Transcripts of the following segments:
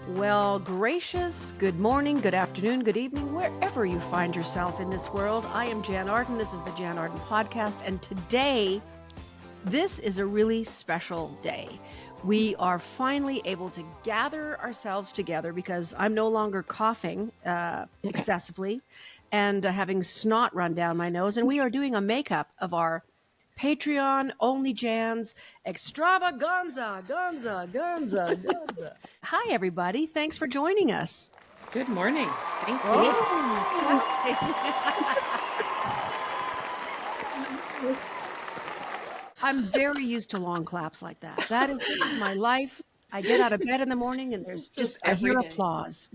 Well, gracious, good morning, good afternoon, good evening, wherever you find yourself in this world. I am Jann Arden. This is the Jann Arden Podcast. And today, this is a really special day. We are finally able to gather ourselves together because I'm no longer coughing excessively and having snot run down my nose. And we are doing a makeup of our Patreon, OnlyJanns, extravaganza, ganza. Hi, everybody. Thanks for joining us. Good morning. Thank you. I'm very used to long claps like that. This is my life. I get out of bed in the morning and there's just, I hear applause.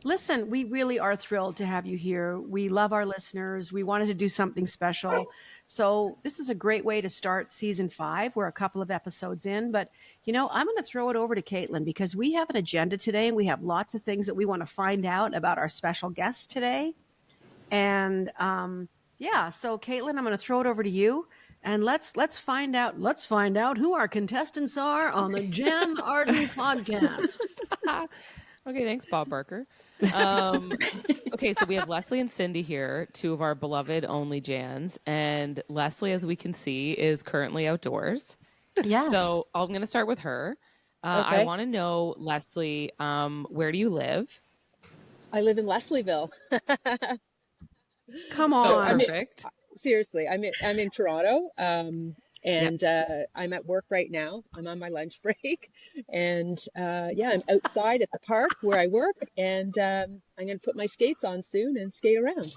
Listen, we really are thrilled to have you here. We love our listeners. We wanted to do something special. So this is a great way to start season 5. We're a couple of episodes in, but I'm going to throw it over to Caitlin because we have an agenda today and we have lots of things that we want to find out about our special guests today. And so Caitlin, I'm going to throw it over to you and let's find out who our contestants are on the Jann Arden podcast. Okay, thanks, Bob Barker. Okay, so we have Leslie and Cindy here, two of our beloved OnlyJanns, and Leslie, as we can see, is currently outdoors. Yes. So I'm going to start with her. Okay. I want to know, Leslie, where do you live? I live in Leslieville. Come So on. perfect. Seriously, I'm in Toronto, I'm at work right now. I'm on my lunch break, and I'm outside at the park where I work, and I'm going to put my skates on soon and skate around.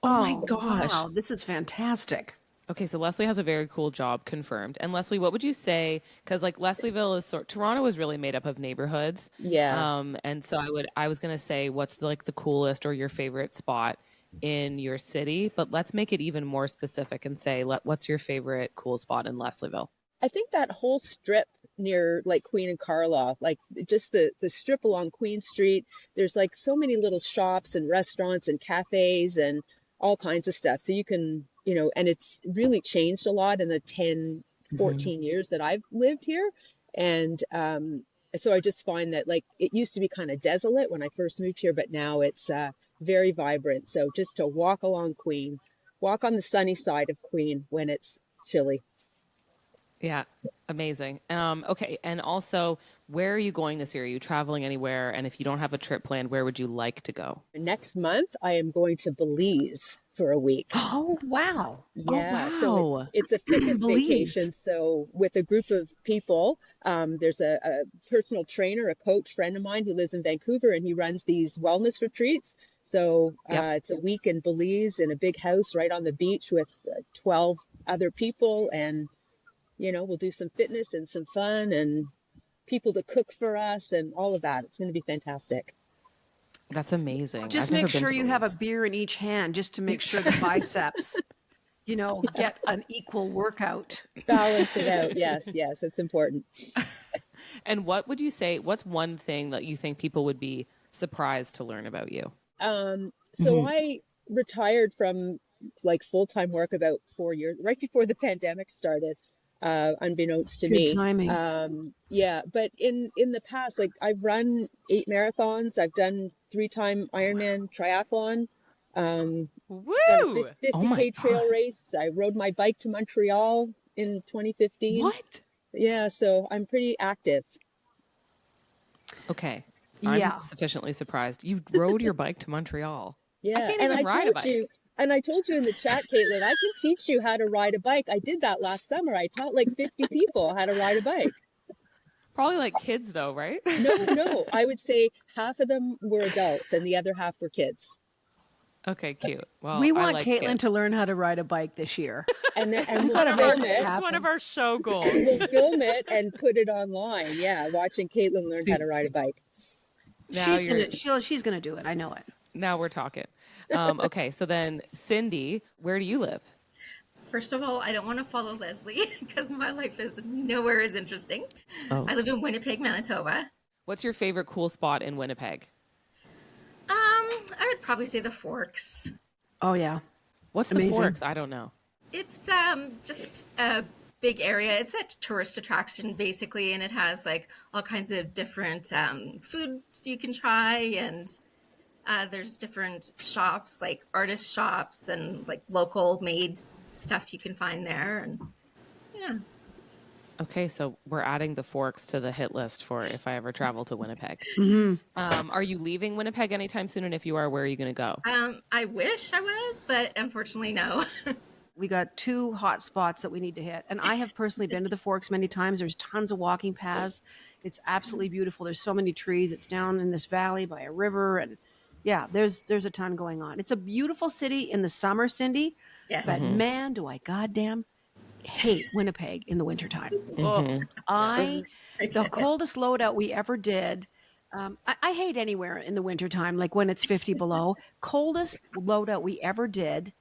Oh my gosh. Wow, this is fantastic. Okay, so Leslie has a very cool job confirmed. And Leslie, what would you say? Because like Leslieville is Toronto is really made up of neighborhoods. Yeah. And so I was gonna say, what's the coolest or your favorite spot in your city? But let's make it even more specific and say, what's your favorite cool spot in Leslieville? I think that whole strip near like Queen and Karloff, like just the strip along Queen Street, there's like so many little shops and restaurants and cafes and all kinds of stuff. So you can, and it's really changed a lot in the 10, 14 years that I've lived here. And so I just find that like it used to be kind of desolate when I first moved here, but now it's very vibrant. So just to walk along Queen, walk on the sunny side of Queen when it's chilly. Yeah, amazing. Okay, and also, where are you going this year? Are you traveling anywhere? And if you don't have a trip planned, where would you like to go? Next month, I am going to Belize for a week. Oh, wow. Yeah, wow. so it's a fitness vacation. So with a group of people, there's a personal trainer, a coach friend of mine who lives in Vancouver, and he runs these wellness retreats. So it's a week in Belize in a big house right on the beach with 12 other people, and we'll do some fitness and some fun and people to cook for us and all of that. It's going to be fantastic. That's amazing. Just make sure you have a beer in each hand just to make sure the biceps, get an equal workout. Balance it out. Yes, it's important. And what would you say, what's one thing that you think people would be surprised to learn about you? I retired from like full-time work about 4 years, right before the pandemic started. Unbeknownst to me. Good timing. But in the past, like I've run 8 marathons. I've done 3-time Ironman triathlon. Woo! 50K trail race. I rode my bike to Montreal in 2015. What? Yeah, so I'm pretty active. Okay. I'm sufficiently surprised. You rode your bike to Montreal. Yeah, I can't even ride a bike. And I told you in the chat, Caitlin, I can teach you how to ride a bike. I did that last summer. I taught like 50 people how to ride a bike. Probably like kids though, right? No. I would say half of them were adults and the other half were kids. Okay, cute. Well, we want Caitlin kids. to learn how to ride a bike this year. And we'll film it. It's one of our show goals. We'll film it and put it online. Yeah, watching Caitlin learn how to ride a bike. She's gonna do it. I know it. Now we're talking. Okay, so then Cindy, where do you live? First of all, I don't want to follow Leslie because my life is nowhere as interesting. Oh. I live in Winnipeg, Manitoba. What's your favorite cool spot in Winnipeg? I would probably say the Forks. Oh yeah. What's Amazing. the Forks? I don't know. It's just big area. It's a tourist attraction basically, and it has like all kinds of different foods you can try, and there's different shops, like artist shops and like local made stuff you can find there. And yeah. Okay, so we're adding the Forks to the hit list for if I ever travel to Winnipeg. Are you leaving Winnipeg anytime soon? And if you are, where are you going to go? I wish I was, but unfortunately, no. We got 2 hot spots that we need to hit. And I have personally been to the Forks many times. There's tons of walking paths. It's absolutely beautiful. There's so many trees. It's down in this valley by a river. And yeah, there's a ton going on. It's a beautiful city in the summer, Cindy. Yes. But man, do I goddamn hate Winnipeg in the wintertime. The coldest loadout we ever did. I hate anywhere in the wintertime, like when it's 50 below. Coldest loadout we ever did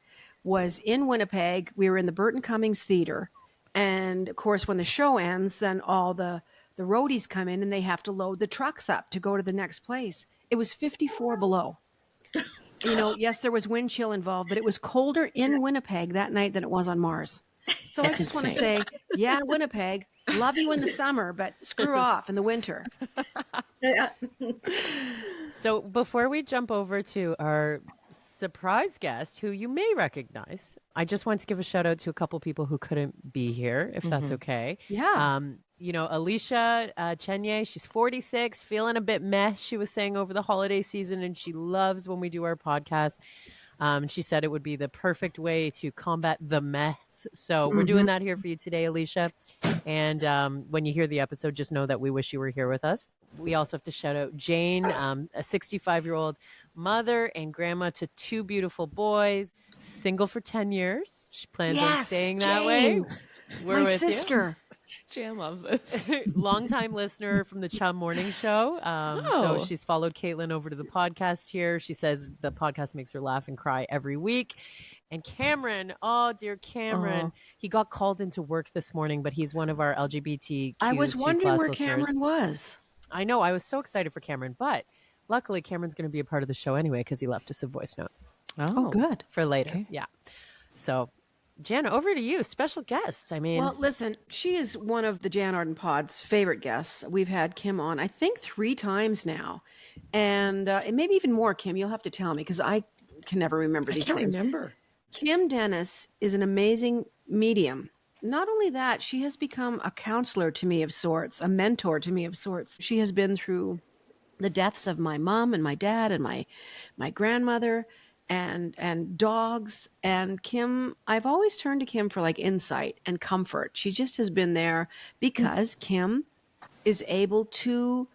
was in Winnipeg. We were in the Burton Cummings Theater. And of course, when the show ends, then all the roadies come in and they have to load the trucks up to go to the next place. It was 54 below. You know, yes, there was wind chill involved, but it was colder in Winnipeg that night than it was on Mars. So I just want to say, yeah, Winnipeg, love you in the summer, but screw off in the winter. Yeah. So before we jump over to our surprise guest, who you may recognize, I just want to give a shout out to a couple people who couldn't be here, if that's okay. Yeah. You know, Alicia Chenye, she's 46, feeling a bit meh, she was saying, over the holiday season, and she loves when we do our podcast. She said it would be the perfect way to combat the mess. So we're doing that here for you today, Alicia. And when you hear the episode, just know that we wish you were here with us. We also have to shout out Jane, a 65-year-old mother and grandma to 2 beautiful boys, single for 10 years. She plans on staying that way. We're My with sister. Jan loves this. Longtime listener from the Chum Morning Show. So she's followed Caitlin over to the podcast here. She says the podcast makes her laugh and cry every week. And Cameron, oh dear Cameron, he got called into work this morning, but he's one of our LGBTQ+. I was wondering where listeners. Cameron was. I know. I was so excited for Cameron, but luckily Cameron's going to be a part of the show anyway because he left us a voice note. Oh, good. For later. Okay. Yeah. So Jann, over to you. Special guests. I mean, Well, listen, she is one of the Jann Arden Pod's favorite guests. We've had Kim on, I think, 3 times now. And maybe even more, Kim. You'll have to tell me because I can never remember these things. Remember. Kim Dennis is an amazing medium. Not only that, she has become a counselor to me of sorts, a mentor to me of sorts. She has been through the deaths of my mom and my dad and my grandmother and dogs. And Kim, I've always turned to Kim for like insight and comfort. She just has been there because Kim is able to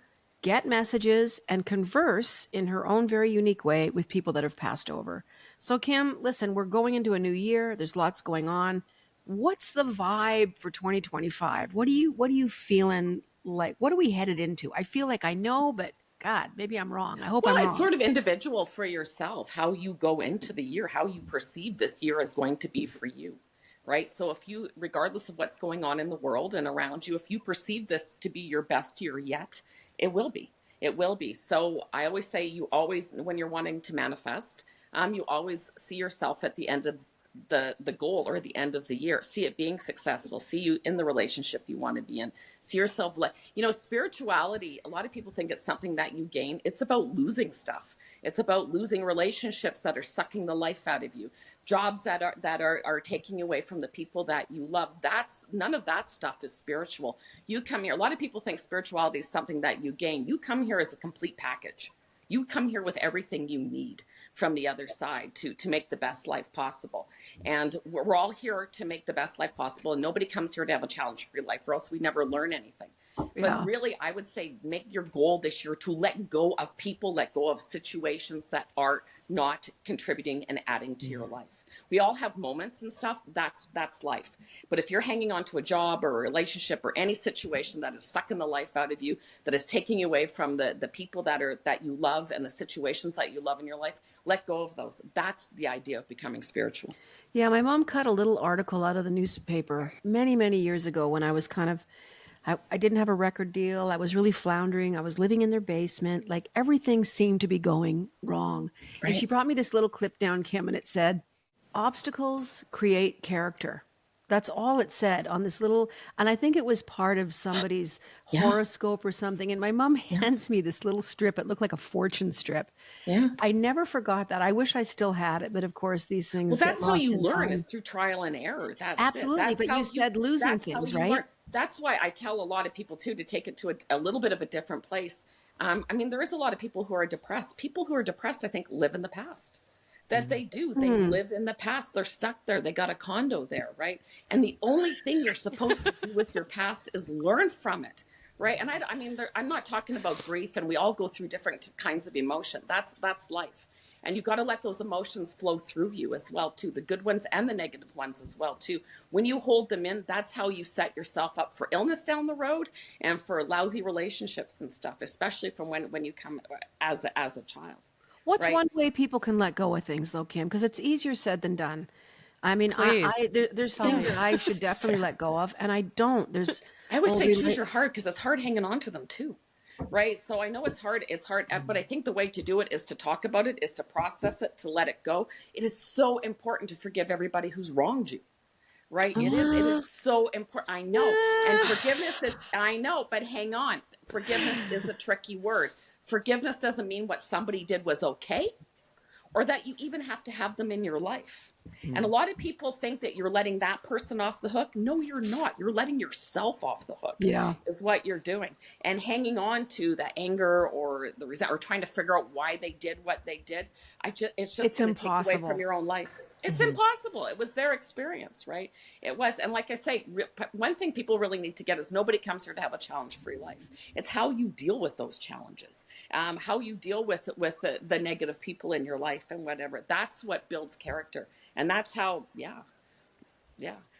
get messages and converse in her own very unique way with people that have passed over. So Kim, listen, we're going into a new year. There's lots going on. What's the vibe for 2025? What are you feeling like? What are we headed into? I feel like I know, but God, maybe I'm wrong. I hope I'm wrong. It's sort of individual for yourself, how you go into the year, how you perceive this year is going to be for you, right? So if you, regardless of what's going on in the world and around you, if you perceive this to be your best year yet, it will be. It will be. So I always say you always, when you're wanting to manifest, you always see yourself at the end of the goal or the end of the year. See it being successful. See you in the relationship you want to be in. See yourself, spirituality, a lot of people think it's something that you gain. It's about losing stuff. It's about losing relationships that are sucking the life out of you. Jobs that are taking away from the people that you love. None of that stuff is spiritual. You come here, a lot of people think spirituality is something that you gain. You come here as a complete package. You come here with everything you need from the other side to make the best life possible. And we're all here to make the best life possible. And nobody comes here to have a challenge-free life, or else we never learn anything. But really, I would say make your goal this year to let go of people, let go of situations that are not contributing and adding to your life. We all have moments and stuff. That's life. But if you're hanging on to a job or a relationship or any situation that is sucking the life out of you, that is taking you away from the people that you love and the situations that you love in your life, let go of those. That's the idea of becoming spiritual. Yeah, my mom cut a little article out of the newspaper many, many years ago when I was I didn't have a record deal. I was really floundering. I was living in their basement. Like everything seemed to be going wrong. Right. And she brought me this little clip down, Kim, and it said, obstacles create character. That's all it said on this little, and I think it was part of somebody's Yeah. horoscope or something. And my mom Yeah. hands me this little strip. It looked like a fortune strip. Yeah. I never forgot that. I wish I still had it, but of course these things Well, get that's how lost you in learn time. is through trial and error. That's Absolutely, it. That's but how you said losing that's how things, you right? learn. That's why I tell a lot of people too to take it to a little bit of a different place. I mean, there is a lot of people who are depressed. People who are depressed, I think, live in the past. That they do. They live in the past. They're stuck there. They got a condo there, right? And the only thing you're supposed to do with your past is learn from it, right? And I mean, I'm not talking about grief, and we all go through different kinds of emotion. That's life. And you got to let those emotions flow through you as well, too. The good ones and the negative ones as well, too. When you hold them in, that's how you set yourself up for illness down the road and for lousy relationships and stuff, especially from when you come as a child. What's Right. one way people can let go of things, though, Kim? Because it's easier said than done. I mean, Please. there's Tell things me. that I should definitely let go of, and I don't. There's I always say rela- choose your heart because it's hard hanging on to them too. Right. So I know it's hard, but I think the way to do it is to talk about it, is to process it, to let it go. It is so important to forgive everybody who's wronged you. Right. It is so important. I know. And forgiveness is, I know, but hang on. Forgiveness is a tricky word. Forgiveness doesn't mean what somebody did was okay, or that you even have to have them in your life. And a lot of people think that you're letting that person off the hook. No, you're not. You're letting yourself off the hook. Yeah. Is what you're doing. And hanging on to the anger or the resent or trying to figure out why they did what they did. It's just going to take away impossible. from your own life. It's impossible. It was their experience, right? It was. And like I say, one thing people really need to get is nobody comes here to have a challenge-free life. It's how you deal with those challenges, how you deal with the negative people in your life and whatever. That's what builds character. And that's how, yeah.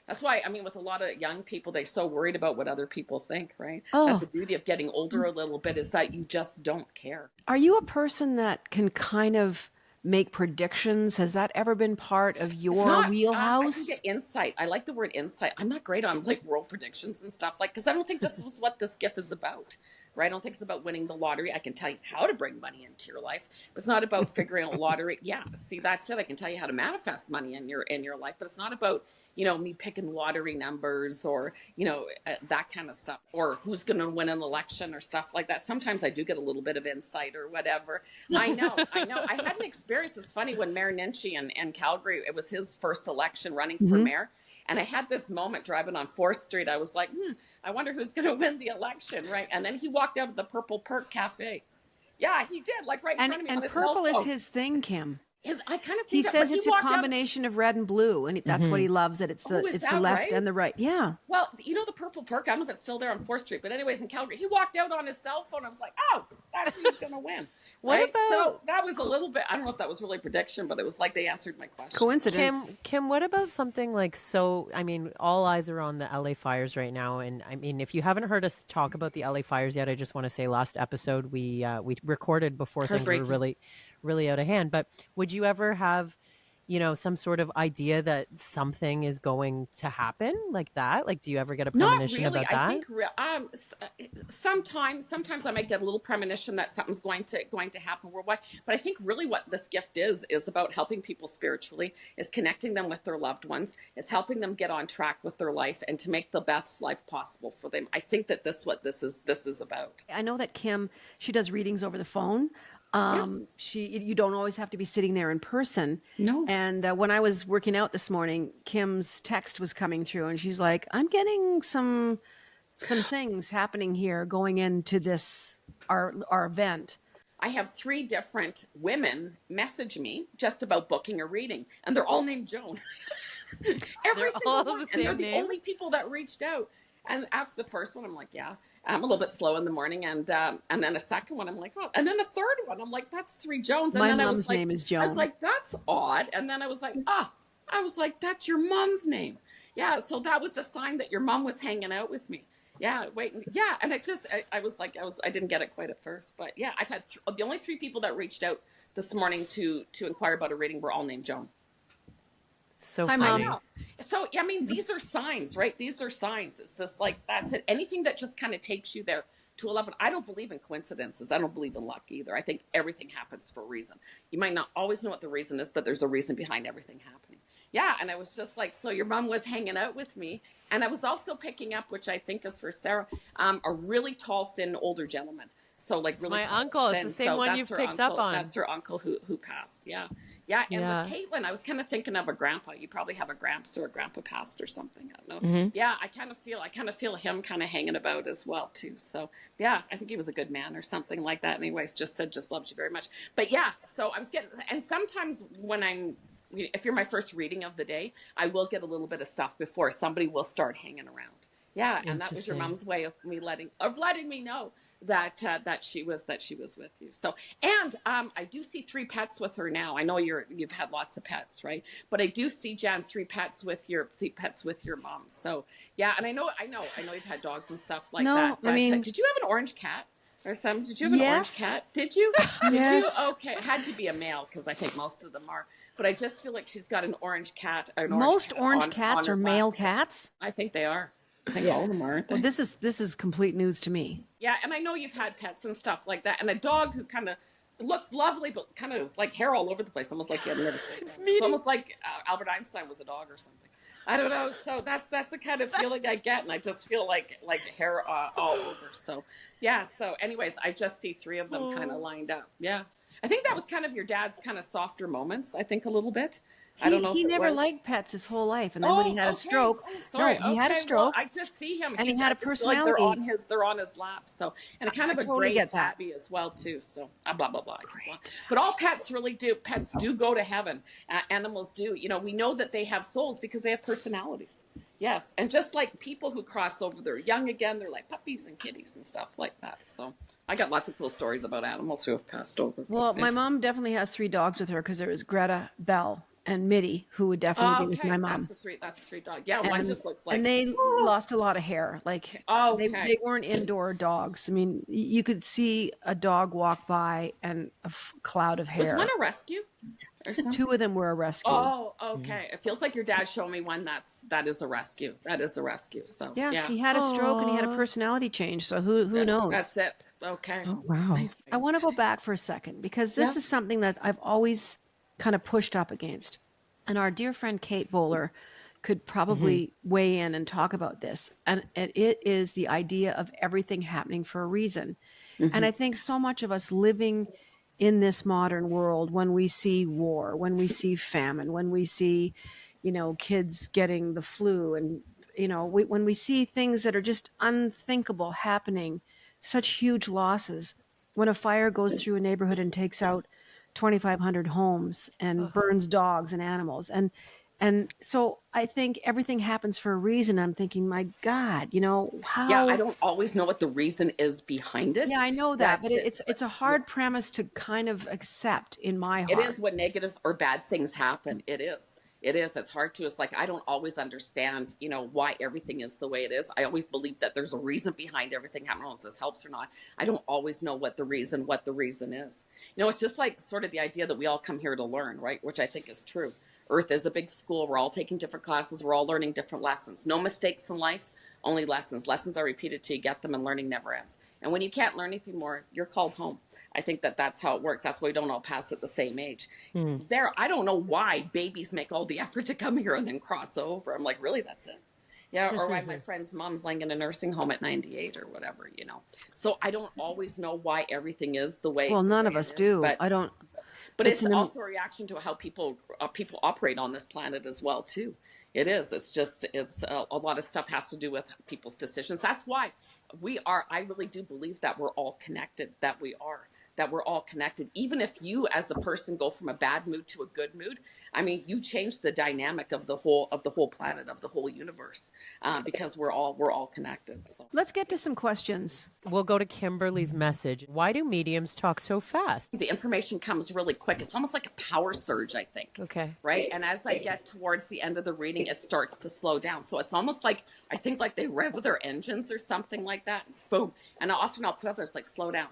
That's why, I mean, with a lot of young people, they're so worried about what other people think, right? Oh. That's the beauty of getting older a little bit, is that you just don't care. Are you a person that can kind of make predictions? Has that ever been part of It's your not, I wheelhouse? can get insight. I like the word insight. I'm not great on like world predictions and stuff, like, because I don't think this is what this gift is about, right? I don't think it's about winning the lottery. I can tell you how to bring money into your life, but it's not about figuring out lottery. Yeah, see, that's it. I can tell you how to manifest money in your life, but it's not about, you know, me picking lottery numbers or, you know, that kind of stuff, or who's going to win an election or stuff like that. Sometimes I do get a little bit of insight or whatever. I know. I had an experience. It's funny, when Mayor Nenshi in Calgary, it was his first election running for mayor. And I had this moment driving on 4th Street. I was like, I wonder who's going to win the election, right? And then he walked out of the Purple Perk Cafe. Yeah, he did, like right in front of me on And his purple cell is phone. his thing, Kim. I kind of think He that, says but it's a walked out- combination of red and blue, and that's what he loves. That it's the Oh, is it's the that left right? and the right. Yeah. Well, you know the Purple Perk, I don't know if it's still there on 4th Street, but anyways, in Calgary, he walked out on his cell phone. I was like, oh, that's who's going to win. What right? about- So that was a little bit, I don't know if that was really prediction, but it was like they answered my question. Coincidence. Kim, what about something like, so, I mean, all eyes are on the LA fires right now. And I mean, if you haven't heard us talk about the LA fires yet, I just want to say last episode we recorded before things were Heartbreaking. really out of hand. But would you ever have, you know, some sort of idea that something is going to happen like that? Like, do you ever get a Not premonition really. about that? I think sometimes I might get a little premonition that something's going to happen worldwide. But I think really what this gift is about helping people spiritually, is connecting them with their loved ones, is helping them get on track with their life and to make the best life possible for them. I think that this is about. I know that Kim, she does readings over the phone. You don't always have to be sitting there in person. No. And when I was working out this morning, Kim's text was coming through, and she's like, "I'm getting some things happening here going into this our event." I have 3 different women message me just about booking a reading, and they're all named Joan. Every single all one, the and they're same the name? only people that reached out. And after the first one, I'm like, yeah, I'm a little bit slow in the morning, and then a second one, I'm like, oh, and then a third one, I'm like, that's 3 Joans. And My then I mom's was like, name is I was Joan. like, that's odd. And then I was like, that's your mom's name. Yeah, so that was a sign that your mom was hanging out with me. Yeah, and I didn't get it quite at first, but yeah, I've had the only 3 people that reached out this morning to inquire about a reading were all named Joan. So Hi, funny. Mom. So, I mean, these are signs, right? These are signs. It's just like, that's it. Anything that just kind of takes you there to 11. I don't believe in coincidences. I don't believe in luck either. I think everything happens for a reason. You might not always know what the reason is, but there's a reason behind everything happening. Yeah. And I was just like, so your mom was hanging out with me. And I was also picking up, which I think is for Sarah, a really tall, thin, older gentleman. So like It's really my tall, uncle. It's thin. the same So one that's you've her picked uncle. up on. That's her uncle who passed. Yeah. Yeah. And Yeah. with Caitlin, I was kind of thinking of a grandpa. You probably have a gramps or a grandpa passed or something. I don't know. Mhm. Yeah. I kind of feel him kind of hanging about as well too. So yeah, I think he was a good man or something like that. Anyways, just loves you very much. But yeah, so I was getting, and sometimes if you're my first reading of the day, I will get a little bit of stuff before somebody will start hanging around. Yeah, and that was your mom's way of letting me know that that she was with you. So, and I do see 3 pets with her now. I know you've had lots of pets, right? But I do see, Jann, 3 pets with your mom. So yeah, and I know you've had dogs and stuff like that. No, I mean, did you have an orange cat or something? Did you have an orange yes. cat? Did you? Did Yes. you? Okay, it had to be a male because I think most of them are. But I just feel like she's got an orange cat. Most orange cats on are her male lap. cats. I think they are. I think all of them are, aren't they? Well, this is complete news to me. Yeah, and I know you've had pets and stuff like that, and a dog who kind of looks lovely, but kind of is like hair all over the place, almost like you had never. It's almost like Albert Einstein was a dog or something. I don't know. So that's the kind of feeling I get, and I just feel like hair all over. So yeah. So anyways, I just see 3 of them kind of lined up. Yeah, I think that was kind of your dad's kind of softer moments. I think a little bit. I don't know. He never was. liked pets his whole life, and then when he had a stroke, sorry. he had a stroke. Well, I just see him, and he had a personality. Like they're on his lap. So, and kind of a totally gray tabby as well too. So, blah blah blah. But all pets really do. Pets do go to heaven. Animals do. You know, we know that they have souls because they have personalities. Yes, and just like people who cross over, they're young again. They're like puppies and kitties and stuff like that. So. I got lots of cool stories about animals who have passed over. Well, my mom definitely has 3 dogs with her because there was Greta, Belle, and Mitty, who would definitely be with my mom. That's the 3 dogs. Yeah, one just looks like. And they lost a lot of hair. Like they weren't indoor dogs. I mean, you could see a dog walk by and a cloud of hair. Was one a rescue? Or 2 of them were a rescue. Oh, okay. It feels like your dad showed me one that is a rescue. That is a rescue. So yeah. He had a stroke and he had a personality change. So who knows? That's it. Okay. Oh, wow. I want to go back for a second because this is something that I've always kind of pushed up against. And our dear friend Kate Bowler could probably weigh in and talk about this. And it is the idea of everything happening for a reason. And I think so much of us living in this modern world, when we see war, when we see famine, when we see, kids getting the flu, and, when we see things that are just unthinkable happening, such huge losses, when a fire goes through a neighborhood and takes out 2,500 homes and burns dogs and animals. And so I think everything happens for a reason. I'm thinking, my God, how? Yeah, I don't always know what the reason is behind it. Yeah, I know that, but it's a hard premise to kind of accept in my heart. It is when negative or bad things happen. It is. It's hard to. It's like I don't always understand, why everything is the way it is. I always believe that there's a reason behind everything. I don't know if this helps or not. I don't always know what the reason is. It's just like sort of the idea that we all come here to learn, right? Which I think is true. Earth is a big school. We're all taking different classes. We're all learning different lessons. No mistakes in life, only lessons. Lessons are repeated till you get them, and learning never ends. And when you can't learn anything more, you're called home. I think that's how it works. That's why we don't all pass at the same age. I don't know why babies make all the effort to come here and then cross over. I'm like, really, that's it? Yeah, or why my friend's mom's laying in a nursing home at 98 or whatever, So I don't always know why everything is the way. Well, none of us do. I don't. But it's also a reaction to how people operate on this planet as well, too. It is. It's a lot of stuff has to do with people's decisions. That's why I really do believe that we're all connected, that we're all connected. Even if you as a person go from a bad mood to a good mood, I mean, you change the dynamic of the whole planet, of the whole universe, because we're all connected. So let's get to some questions. We'll go to Kimberly's message. Why do mediums talk so fast? The information comes really quick. It's almost like a power surge, I think. Okay. Right. And as I get towards the end of the reading, it starts to slow down. So it's almost like, I think like they rev their engines or something like that. And boom. And often I'll put up there's like, slow down.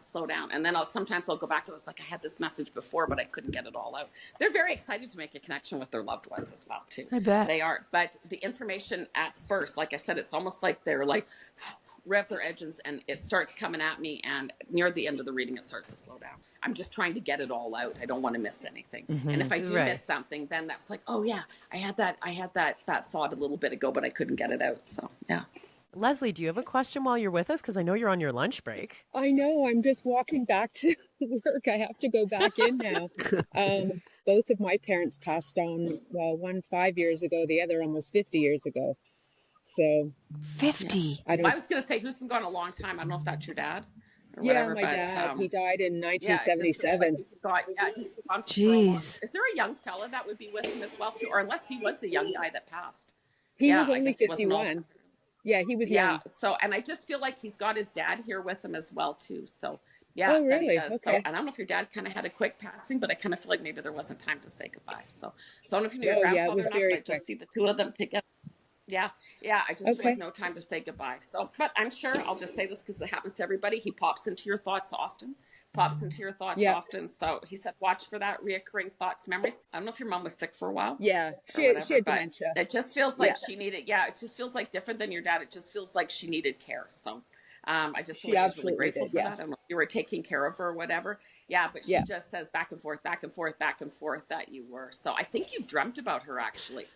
And then sometimes I'll go back to it's like, I had this message before, but I couldn't get it all out. They're very excited to make a connection with their loved ones as well, too. I bet. They are. But the information at first, like I said, it's almost like they're like, rev their engines, and it starts coming at me, and near the end of the reading it starts to slow down. I'm just trying to get it all out. I don't want to miss anything. And if I do miss something, then that's like, oh yeah, I had that thought a little bit ago, but I couldn't get it out. So yeah. Leslie, do you have a question while you're with us? Because I know you're on your lunch break. I know. I'm just walking back to work. I have to go back in now. Both of my parents passed on. Well, one 5 years ago, the other almost 50 years ago. So 50. Yeah. I was going to say, who's been gone a long time? I don't know if that's your dad. Or yeah, whatever, my dad. He died in 1977. He's gone Jeez. Is there a young fella that would be with him as well too, or unless he was the young guy that passed? He was only 51. Yeah, he was young. So, and I just feel like he's got his dad here with him as well too. So, yeah, oh, really? He does. Okay. So, and I don't know if your dad kind of had a quick passing, but I kind of feel like maybe there wasn't time to say goodbye. So I don't know if you knew your grandfather or not, but I just see the two of them together. Yeah, I just feel like no time to say goodbye. So, but I'm sure I'll just say this because it happens to everybody. He pops into your thoughts often. So he said, watch for that reoccurring thoughts, memories. I don't know if your mom was sick for a while. Yeah, she had dementia. It just feels like she needed, it just feels like different than your dad. It just feels like she needed care. So I just feel like she's really grateful for that. I don't know if you were taking care of her or whatever. Yeah, but she just says back and forth that you were. So I think you've dreamt about her actually.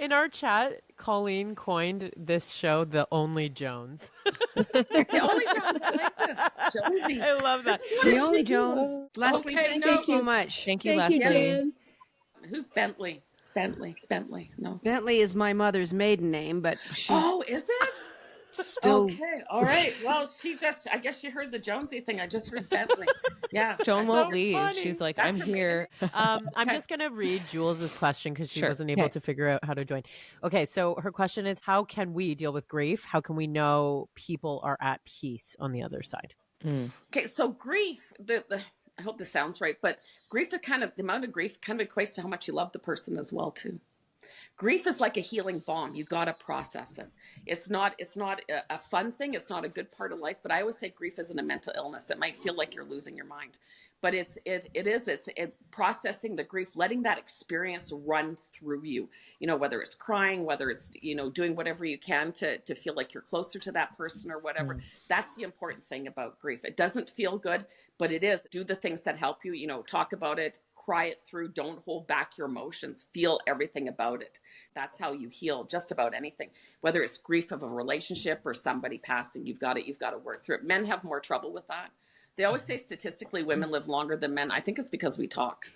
In our chat, Colleen coined this show the Only Jones. The Only Jones, I like this. Jonesy. I love that. The Only Jones. Leslie, thank you so much. Thank you, Leslie. Who's Bentley? No. Bentley is my mother's maiden name, but she's is it? still Okay, all right. Well, I guess she heard the Jonesy thing. I just heard Bentley. Yeah. Joan won't leave. funny. She's like, That's I'm here. I'm just going to read Jules's question because she wasn't able to figure out how to join. Okay, so her question is, how can we deal with grief? How can we know people are at peace on the other side? Okay, so grief, I hope this sounds right, but grief, the amount of grief kind of equates to how much you love the person as well, too. Grief is like a healing bomb. You got to process it. It's not a fun thing. It's not a good part of life, but I always say grief isn't a mental illness. It might feel like you're losing your mind, but it's processing the grief, letting that experience run through you, whether it's crying, whether it's, doing whatever you can to feel like you're closer to that person or whatever. That's the important thing about grief. It doesn't feel good, but it is. Do the things that help you, talk about it, cry it through. Don't hold back your emotions. Feel everything about it. That's how you heal just about anything, whether it's grief of a relationship or somebody passing. You've got to work through it. Men have more trouble with that. They always say statistically women live longer than men. I think it's because we talk.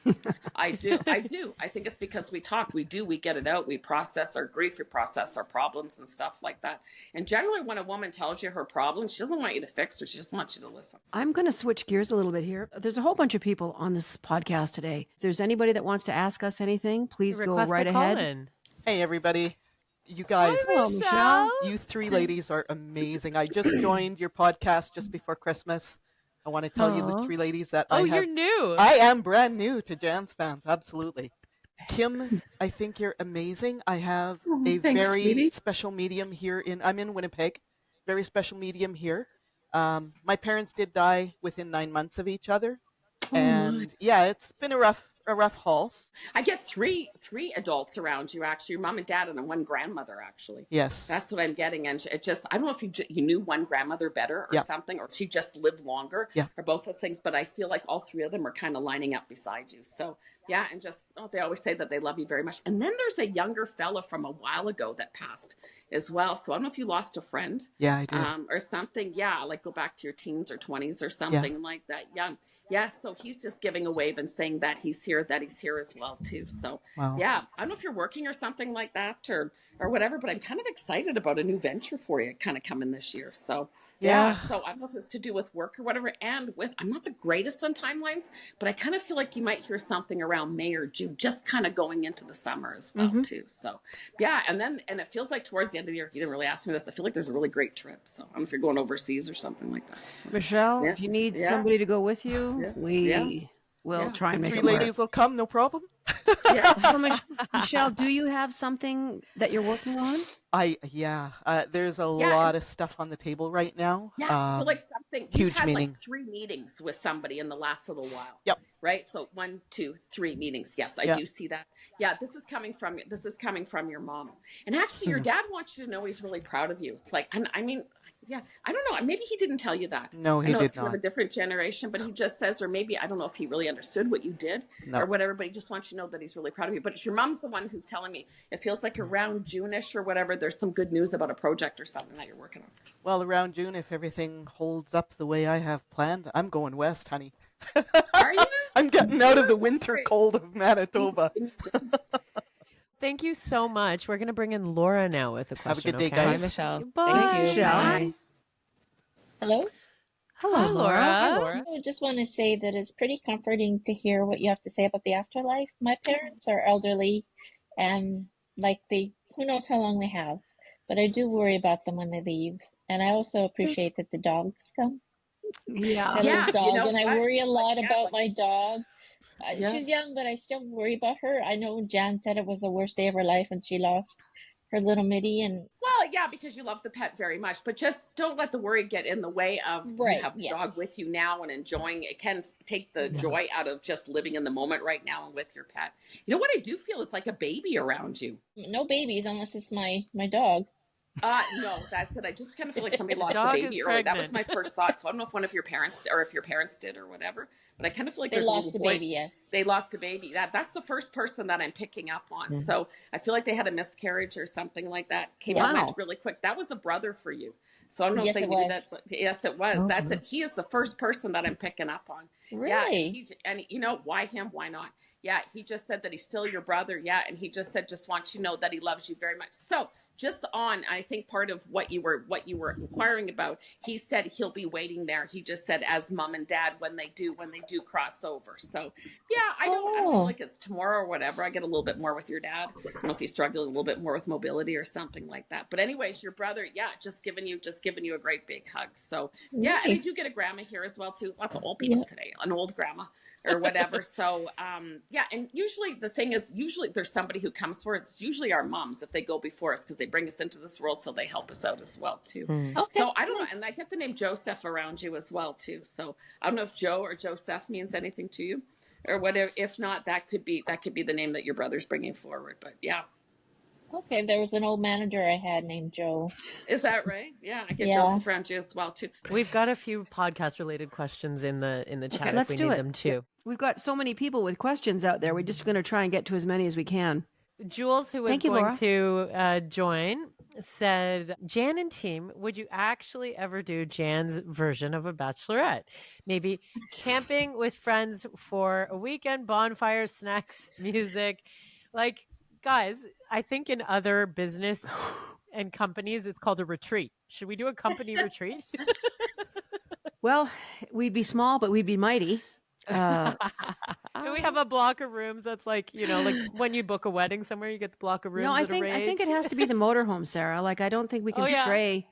I do. I think it's because we talk. We get it out. We process our grief. We process our problems and stuff like that. And generally when a woman tells you her problem, she doesn't want you to fix her. She just wants you to listen. I'm going to switch gears a little bit here. There's a whole bunch of people on this podcast today. If there's anybody that wants to ask us anything, please go right ahead. Hey, everybody. You guys, hello, Michelle. You three ladies are amazing. I just joined your podcast just before Christmas. I want to tell you, the three ladies, that you're new. I am brand new to Jann's fans. Absolutely. Kim, I think you're amazing. I have very special medium here I'm in Winnipeg. Very special medium here. My parents did die within 9 months of each other. And it's been a rough haul. I get three adults around you, actually, your mom and dad and one grandmother, actually. Yes. That's what I'm getting. And it just, I don't know if you knew one grandmother better or something, or she just lived longer or both those things. But I feel like all three of them are kind of lining up beside you. So and just, they always say that they love you very much. And then there's a younger fella from a while ago that passed as well. So I don't know if you lost a friend. Yeah, I did. Or something. Yeah, like go back to your teens or 20s or something like that. Young. Yeah, so he's just giving a wave and saying that he's here as well too. So I don't know if you're working or something like that or whatever, but I'm kind of excited about a new venture for you kind of coming this year. So so I don't know if it's to do with work or whatever. And I'm not the greatest on timelines, but I kind of feel like you might hear something around May or June, just kind of going into the summer as well too. So and it feels like towards the end of the year, you didn't really ask me this, I feel like there's a really great trip. So I don't know if you're going overseas or something like that. So, Michelle, if you need somebody to go with you, we'll try and make it work. Three ladies will come, no problem. So Michelle, do you have something that you're working on? There's a Yeah, lot of stuff on the table right now. yeah. So like something we've Huge had meaning. like 3 meetings with somebody in the last little while. Yep. Right. So 1, 2, 3 meetings. Yes, I Yeah. do see that. Yeah, this is coming from your mom. And actually your dad wants you to know he's really proud of you. It's like, I mean, yeah, I don't know. Maybe he didn't tell you that. No, he I know did it's kind of not. a different generation, but he just says, or maybe, I don't know if he really understood what you did No. or whatever, but he just wants you to know that he's really proud of you. But your mom's the one who's telling me it feels like around June-ish or whatever, there's some good news about a project or something that you're working on. Well, around June, if everything holds up the way I have planned, I'm going west, honey. Are you? I'm getting out of the winter cold of Manitoba. Thank you so much. We're going to bring in Laura now with a question. Have a good day, okay? guys. Bye, Michelle. Bye. Thank you. Michelle. Bye. Hello? Hello, Hi, Laura. Hi, Laura. I just want to say that it's pretty comforting to hear what you have to say about the afterlife. My parents are elderly and who knows how long they have, but I do worry about them when they leave. And I also appreciate that the dogs come. Yeah. I love dog, and I worry a lot about my dog. Yeah. She's young, but I still worry about her. I know Jann said it was the worst day of her life when she lost her little Mitty, and well, yeah, because you love the pet very much, but just don't let the worry get in the way of you have a dog with you now and enjoying. It can take the joy out of just living in the moment right now and with your pet. You know what I do feel is like a baby around you. No babies unless it's my dog. No, that's it. I just kind of feel like somebody lost a Dog baby is early. That was pregnant. my first thought. So I don't know if one of your parents or if your parents did or whatever, but I kind of feel like They there's lost a a little boy. baby, yes. They lost a baby. That's the first person that I'm picking up on. So I feel like they had a miscarriage or something like that. Came out went really quick. That was a brother for you. So I don't know Yes, if they it knew was. that. But yes, it was. That's it. He is the first person that I'm picking up on. Yeah, Really? and you know, why him? Why not? Yeah, he just said that he's still your brother. Yeah, and he just said, just wants you to know that he loves you very much. So just on, I think part of what you were inquiring about, he said he'll be waiting there. He just said as mom and dad when they do cross over. So yeah, I don't feel like it's tomorrow or whatever. I get a little bit more with your dad. I don't know if he's struggling a little bit more with mobility or something like that. But anyways, your brother, yeah, just giving you a great big hug. So yeah, and I do get a grandma here as well too. Lots of old people today, an old grandma or whatever. So yeah, and usually the thing is, there's somebody who comes for it. It's usually our moms if they go before us because they bring us into this world, so they help us out as well too. Okay. So I don't know, and I get the name Joseph around you as well too. So I don't know if Joe or Joseph means anything to you, or whatever. If not, that could be the name that your brother's bringing forward. But yeah. Okay, there was an old manager I had named Joe. Is that right? Yeah, I get Joseph around you as well too. We've got a few podcast related questions in the chat. Let's if we do need it. them too. We've got so many people with questions out there. We're just going to try and get to as many as we can. Jules, who was Thank you, going Laura. to join, said, Jann and team, would you actually ever do Jann's version of a bachelorette? Maybe camping with friends for a weekend, bonfires, snacks, music. Like, guys, I think in other business and companies, it's called a retreat. Should we do a company retreat? Well, we'd be small, but we'd be mighty. And we have a block of rooms that's like, like when you book a wedding somewhere, you get the block of rooms. No, I at a think it rate. has to be the motorhome, Sarah. Like, I don't think we can stray.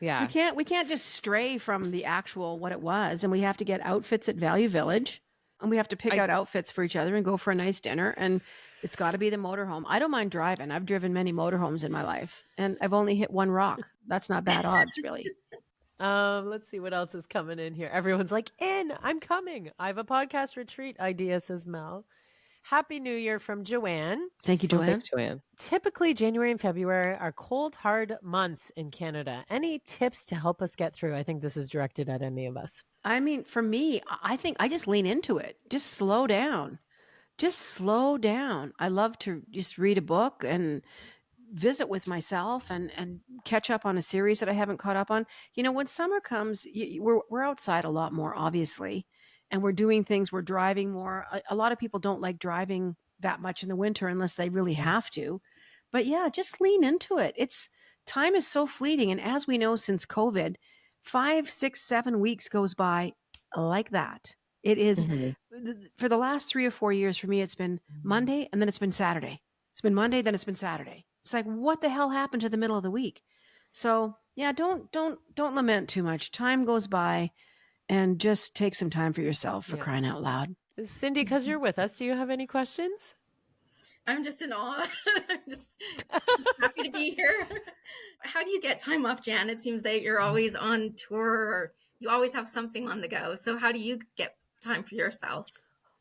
Yeah. We can't just stray from the actual what it was, and we have to get outfits at Value Village, and we have to pick out outfits for each other and go for a nice dinner, and it's got to be the motorhome. I don't mind driving. I've driven many motorhomes in my life, and I've only hit one rock. That's not bad odds, really. Let's see what else is coming in here. Everyone's like, I'm coming. I have a podcast retreat idea, says Mel. Happy New Year from Joanne. Thank you, Oh, Joanne. thanks, Joanne. Typically, January and February are cold, hard months in Canada. Any tips to help us get through? I think this is directed at any of us. I mean, for me, I think I just lean into it. Just slow down. Just slow down. I love to just read a book and visit with myself and catch up on a series that I haven't caught up on. When summer comes, we're outside a lot more, obviously, and we're doing things. We're driving more. A lot of people don't like driving that much in the winter unless they really have to. But yeah, just lean into it. Time is so fleeting. And as we know, since COVID, 5, 6, 7 weeks goes by like that. It is for the last 3 or 4 years for me, it's been Monday and then it's been Saturday. It's been Monday, then it's been Saturday. It's like, what the hell happened to the middle of the week? So yeah, don't lament too much. Time goes by, and just take some time for yourself, for crying out loud. Cindy, because you're with us, do you have any questions? I'm just in awe. I'm just happy to be here. How do you get time off, Jann? It seems that you're always on tour or you always have something on the go. So how do you get time for yourself?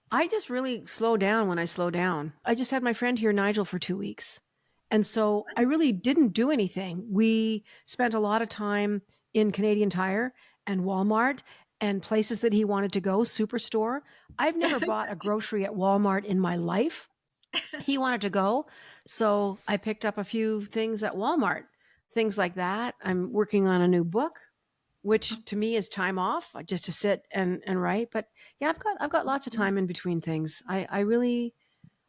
I just really slow down when I slow down. I just had my friend here, Nigel, for 2 weeks. And so I really didn't do anything. We spent a lot of time in Canadian Tire and Walmart and places that he wanted to go, Superstore. I've never bought a grocery at Walmart in my life. He wanted to go. So I picked up a few things at Walmart, things like that. I'm working on a new book, which to me is time off just to sit and write. But yeah, I've got lots of time in between things. I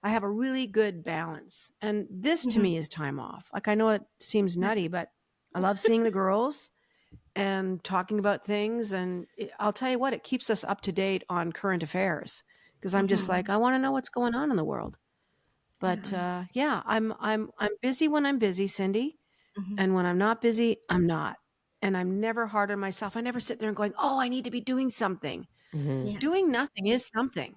have a really good balance. And this to me is time off. Like I know it seems nutty, but I love seeing the girls and talking about things. And I'll tell you what, it keeps us up to date on current affairs because I'm just like, I want to know what's going on in the world. But yeah, I'm busy when I'm busy, Cindy. And when I'm not busy, I'm not. And I'm never hard on myself. I never sit there and going, oh, I need to be doing something. Doing nothing is something.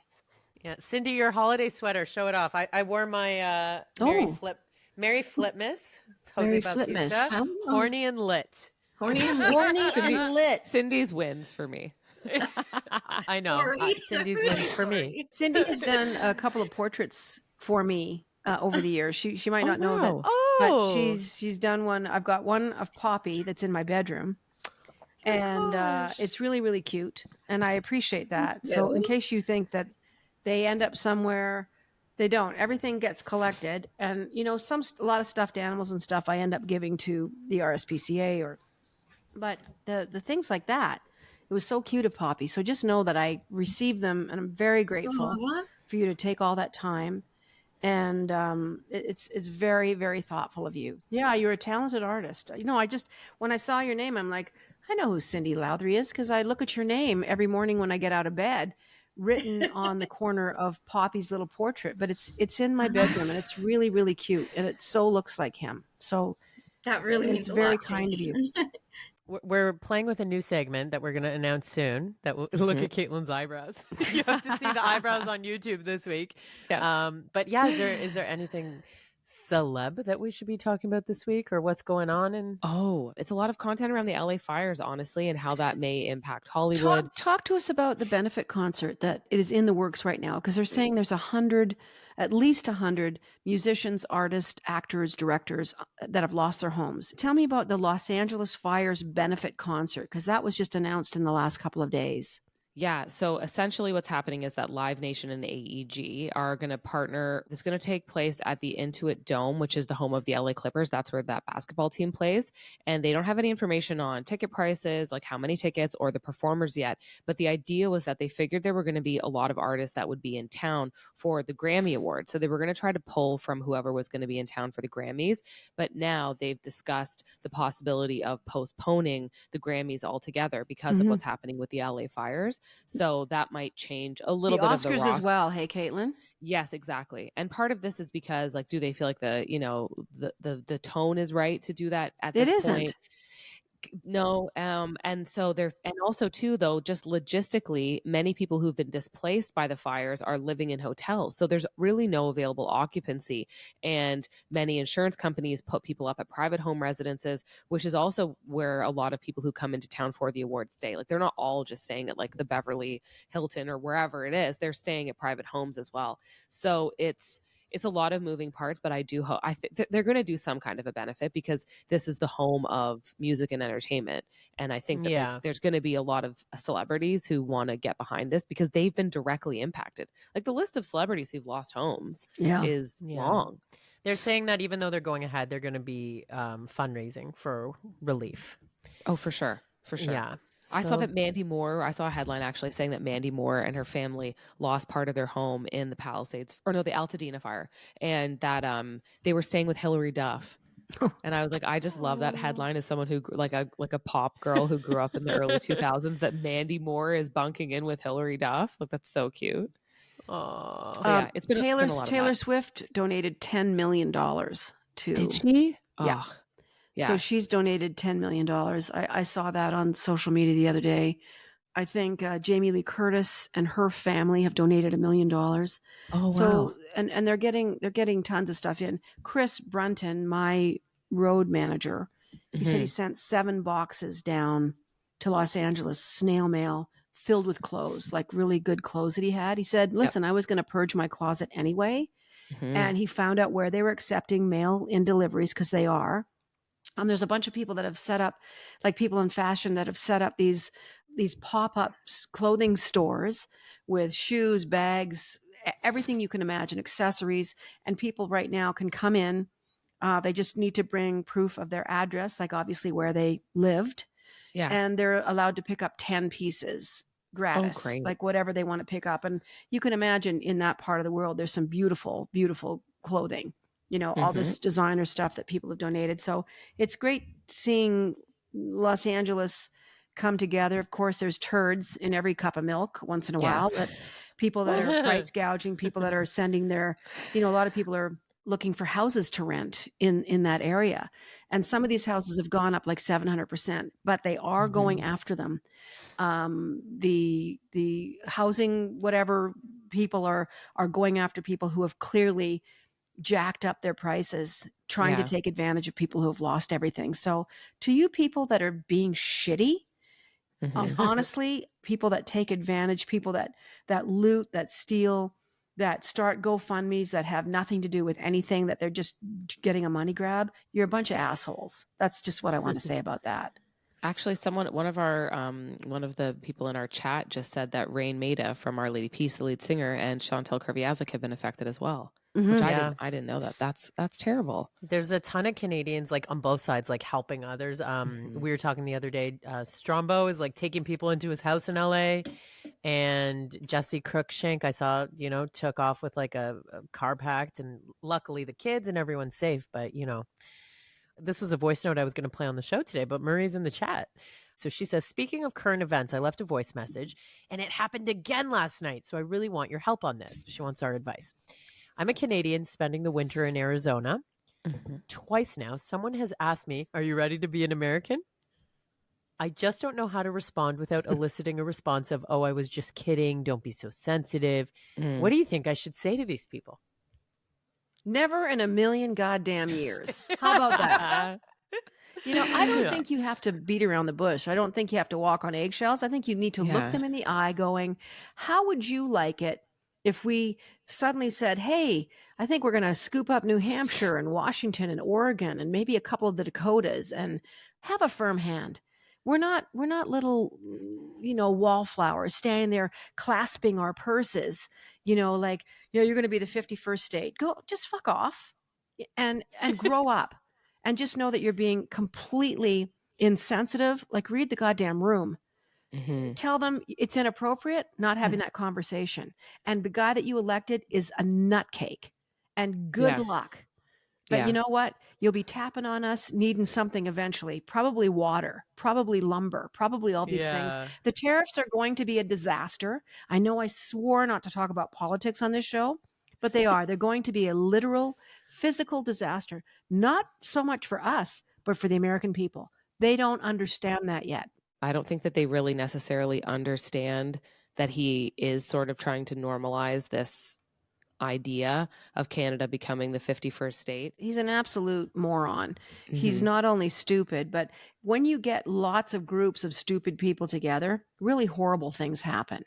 Yeah, Cindy, your holiday sweater, show it off. I wore my Merry Flipmas. It's Jose Merry Bautista. Flipmas. Horny and lit. Horny and lit. Cindy's wins for me. I know. Cindy's wins for me. Cindy has done a couple of portraits for me over the years. She might not know that, Oh. but she's done one. I've got one of Poppy that's in my bedroom, and it's really, really cute, and I appreciate that. So in case you think that they end up somewhere, they don't. Everything gets collected, and you know, a lot of stuffed animals and stuff I end up giving to the RSPCA but the things like that, it was so cute of Poppy. So just know that I received them, and I'm very grateful for you to take all that time. And it's very, very thoughtful of you. Yeah, you're a talented artist. You know, when I saw your name, I'm like, I know who Cindy Lowther is because I look at your name every morning when I get out of bed, written on the corner of Poppy's little portrait. But it's in my bedroom, and it's really, really cute, and it so looks like him. So that really means a very lot kind of you. We're playing with a new segment that we're going to announce soon that will look at Caitlin's eyebrows. You have to see the eyebrows on YouTube this week. Yeah. But yeah, is there anything celeb that we should be talking about this week or what's going on? It's a lot of content around the LA fires, honestly, and how that may impact Hollywood. Talk to us about the benefit concert that it is in the works right now, because they're saying there's at least 100 musicians, artists, actors, directors that have lost their homes. Tell me about the Los Angeles Fires benefit concert, because that was just announced in the last couple of days. Yeah. So essentially what's happening is that Live Nation and AEG are going to partner. It's going to take place at the Intuit Dome, which is the home of the LA Clippers. That's where that basketball team plays. And they don't have any information on ticket prices, like how many tickets or the performers yet. But the idea was that they figured there were going to be a lot of artists that would be in town for the Grammy Awards. So they were going to try to pull from whoever was going to be in town for the Grammys. But now they've discussed the possibility of postponing the Grammys altogether because of what's happening with the LA fires. So that might change a little bit of the Oscars as well. Hey, Caitlin. Yes, exactly. And part of this is because, like, do they feel like the tone is right to do that at this point? Isn't. No. And so and also too, though, just logistically, many people who've been displaced by the fires are living in hotels. So there's really no available occupancy. And many insurance companies put people up at private home residences, which is also where a lot of people who come into town for the awards stay. Like, they're not all just staying at like the Beverly Hilton or wherever it is. They're staying at private homes as well. So it's a lot of moving parts, but I think they're going to do some kind of a benefit because this is the home of music and entertainment. And I think that there's going to be a lot of celebrities who want to get behind this because they've been directly impacted. Like, the list of celebrities who've lost homes is long. They're saying that even though they're going ahead, they're going to be fundraising for relief. Oh, for sure. For sure. Yeah. I saw that I saw a headline actually saying that Mandy Moore and her family lost part of their home in the the Altadena fire, and that they were staying with Hillary Duff. And I was like, I just love that headline as someone who like a pop girl who grew up in the early 2000s, that Mandy Moore is bunking in with Hillary Duff. Like, that's so cute. Oh, so, yeah, it's been Taylor Swift donated $10 million to. Did she? Yeah. Oh. Yeah. So she's donated $10 million. I saw that on social media the other day. I think Jamie Lee Curtis and her family have donated $1 million. Oh, So, wow. and they're getting tons of stuff in. Chris Brunton, my road manager, he said he sent 7 boxes down to Los Angeles, snail mail, filled with clothes, like really good clothes that he had. He said, listen, I was going to purge my closet anyway. And he found out where they were accepting mail in deliveries, because they are. There's a bunch of people that have set up, like people in fashion that have set up these pop-up clothing stores with shoes, bags, everything you can imagine, accessories. And people right now can come in. They just need to bring proof of their address, like obviously where they lived. Yeah. And they're allowed to pick up 10 pieces gratis, great. like whatever they want to pick up. And you can imagine in that part of the world, there's some beautiful, beautiful clothing, all this designer stuff that people have donated. So it's great seeing Los Angeles come together. Of course, there's turds in every cup of milk once in a while, but people that are price gouging, people that are sending their, a lot of people are looking for houses to rent in that area. And some of these houses have gone up like 700%, but they are going after them. The housing, whatever, people are going after people who have clearly jacked up their prices, trying to take advantage of people who have lost everything. So to you people that are being shitty, honestly, people that take advantage, people that loot, that steal, that start GoFundMes that have nothing to do with anything, that they're just getting a money grab, you're a bunch of assholes. That's just what I want to say about that. Actually, one of the people in our chat just said that Rain Maida from Our Lady Peace, the lead singer, and Chantal Kreviazuk have been affected as well. Which I didn't know that. That's terrible. There's a ton of Canadians like on both sides, like helping others. We were talking the other day. Strombo is like taking people into his house in LA, and Jesse Cruikshank, I saw, took off with like a car packed, and luckily the kids and everyone's safe. But this was a voice note I was going to play on the show today, but Marie's in the chat. So she says, speaking of current events, I left a voice message and it happened again last night. So I really want your help on this. She wants our advice. I'm a Canadian spending the winter in Arizona. Twice now, someone has asked me, are you ready to be an American? I just don't know how to respond without eliciting a response of, oh, I was just kidding. Don't be so sensitive. What do you think I should say to these people? Never in a million goddamn years. How about that? I don't think you have to beat around the bush. I don't think you have to walk on eggshells. I think you need to look them in the eye going, how would you like it if we suddenly said, hey, I think we're going to scoop up New Hampshire and Washington and Oregon and maybe a couple of the Dakotas and have a firm hand. We're not little, wallflowers standing there clasping our purses, like, you're going to be the 51st state. Go, just fuck off and grow up and just know that you're being completely insensitive. Like, read the goddamn room. Tell them it's inappropriate not having that conversation. And the guy that you elected is a nutcake, and good luck. But you know what? You'll be tapping on us, needing something eventually, probably water, probably lumber, probably all these things. The tariffs are going to be a disaster. I know I swore not to talk about politics on this show, but they are. They're going to be a literal physical disaster, not so much for us, but for the American people. They don't understand that yet. I don't think that they really necessarily understand that he is sort of trying to normalize this idea of Canada becoming the 51st state. He's an absolute moron. He's not only stupid, but when you get lots of groups of stupid people together, really horrible things happen.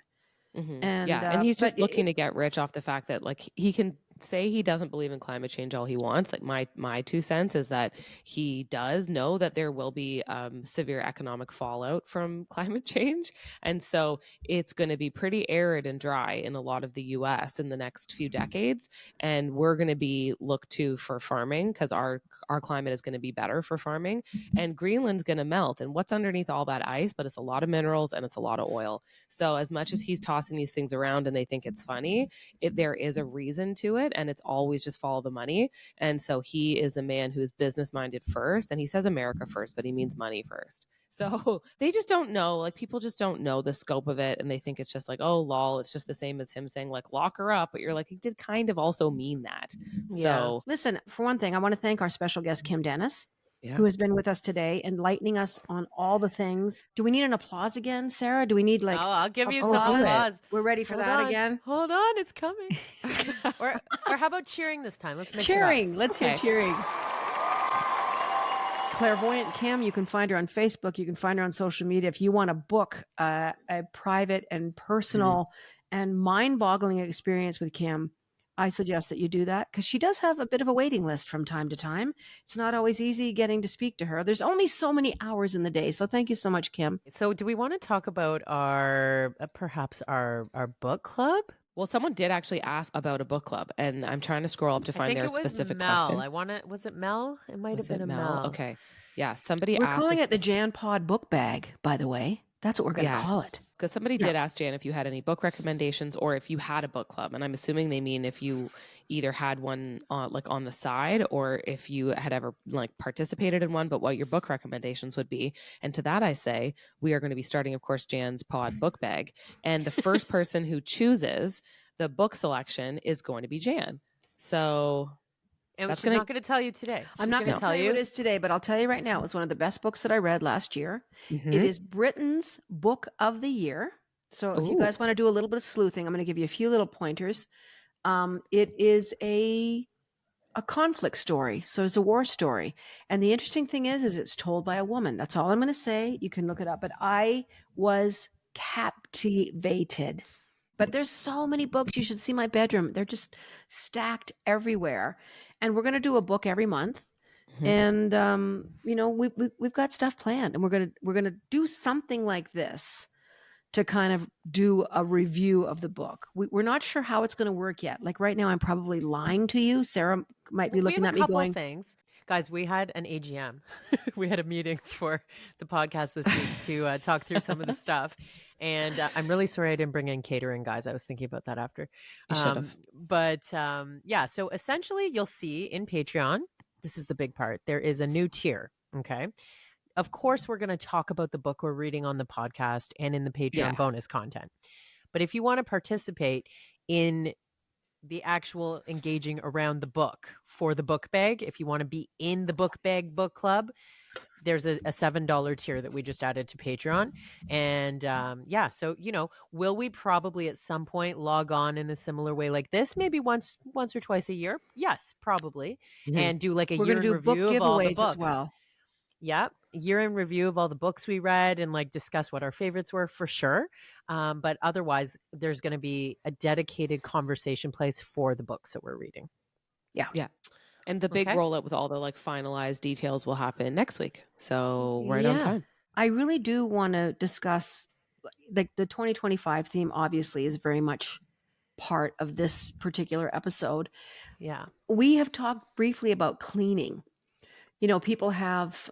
And he's just looking to get rich off the fact that, like, he can say he doesn't believe in climate change all he wants. Like, my 2 cents is that he does know that there will be severe economic fallout from climate change, and so it's going to be pretty arid and dry in a lot of the US in the next few decades, and we're going to be looked to for farming because our climate is going to be better for farming, and Greenland's going to melt, and what's underneath all that ice? But it's a lot of minerals and it's a lot of oil. So as much as he's tossing these things around and they think it's funny, there is a reason to it, and it's always just follow the money. And so he is a man who is business minded first, and he says America first, but he means money first. So they just don't know, like, people just don't know the scope of it, and they think it's just like, oh lol, it's just the same as him saying like lock her up, but you're like, he did kind of also mean that. So listen, for one thing, I want to thank our special guest Kim Dennis. Yeah. who has been with us today, enlightening us on all the things. Do we need an applause again, Sarah? Do we need like I'll give you some applause? applause. We're ready for Hold that on. again. Hold on, it's coming. or how about cheering this time? Let's mix Cheering. it up. Let's hear cheering. Clairvoyant Kim, you can find her on Facebook. You can find her on social media. If you want to book a private and personal and mind-boggling experience with Kim, I suggest that you do that because she does have a bit of a waiting list from time to time. It's not always easy getting to speak to her. There's only so many hours in the day. So thank you so much, Kim. So do we want to talk about our perhaps our book club? Well, someone did actually ask about a book club, and I'm trying to scroll up to I find think their it was specific Mel. question. Was it Mel? It might Was have been it a Mel? Mel. Okay. Yeah. Somebody We're asked. calling it the Jann Pod book bag, by the way. That's what we're going to call it. Because somebody did ask Jann if you had any book recommendations or if you had a book club. And I'm assuming they mean if you either had one like on the side or if you had ever like participated in one, but what your book recommendations would be. And to that I say, we are going to be starting, of course, Jann's Pod book bag. And the first person who chooses the book selection is going to be Jann. So... And she's not going to tell you today. I'm not going to tell you what it is today, but I'll tell you right now, it was one of the best books that I read last year. It is Britain's Book of the Year. So if you guys want to do a little bit of sleuthing, I'm going to give you a few little pointers. It is a conflict story. So it's a war story. And the interesting thing is it's told by a woman. That's all I'm going to say. You can look it up. But I was captivated. But there's so many books. You should see my bedroom. They're just stacked everywhere. And we're going to do a book every month. And you know, we've got stuff planned, and we're going to do something like this to kind of do a review of the book. We're not sure how it's going to work yet. Like right now, I'm probably lying to you. Sarah might be looking at me going, things. Guys, we had an AGM. We had a meeting for the podcast this week to talk through some of the stuff. And I'm really sorry I didn't bring in catering, guys. I was thinking about that after. You should have. But yeah, so essentially you'll see in Patreon, this is the big part, there is a new tier, okay? Of course, we're going to talk about the book we're reading on the podcast and in the Patreon bonus content. But if you want to participate in the actual engaging around the book for the book bag, if you want to be in the book bag book club, there's a $7 tier that we just added to Patreon. And yeah, so, you know, will we probably at some point log on in a similar way like this? Maybe once or twice a year? Yes, probably. And do like a year in review of all the books as well. Yeah, year in review of all the books we read and like discuss what our favorites were for sure. But otherwise, there's going to be a dedicated conversation place for the books that we're reading. Yeah. And the big rollout with all the like finalized details will happen next week. So right on time. I really do want to discuss like the 2025 theme obviously is very much part of this particular episode. Yeah. We have talked briefly about cleaning. You know, people have,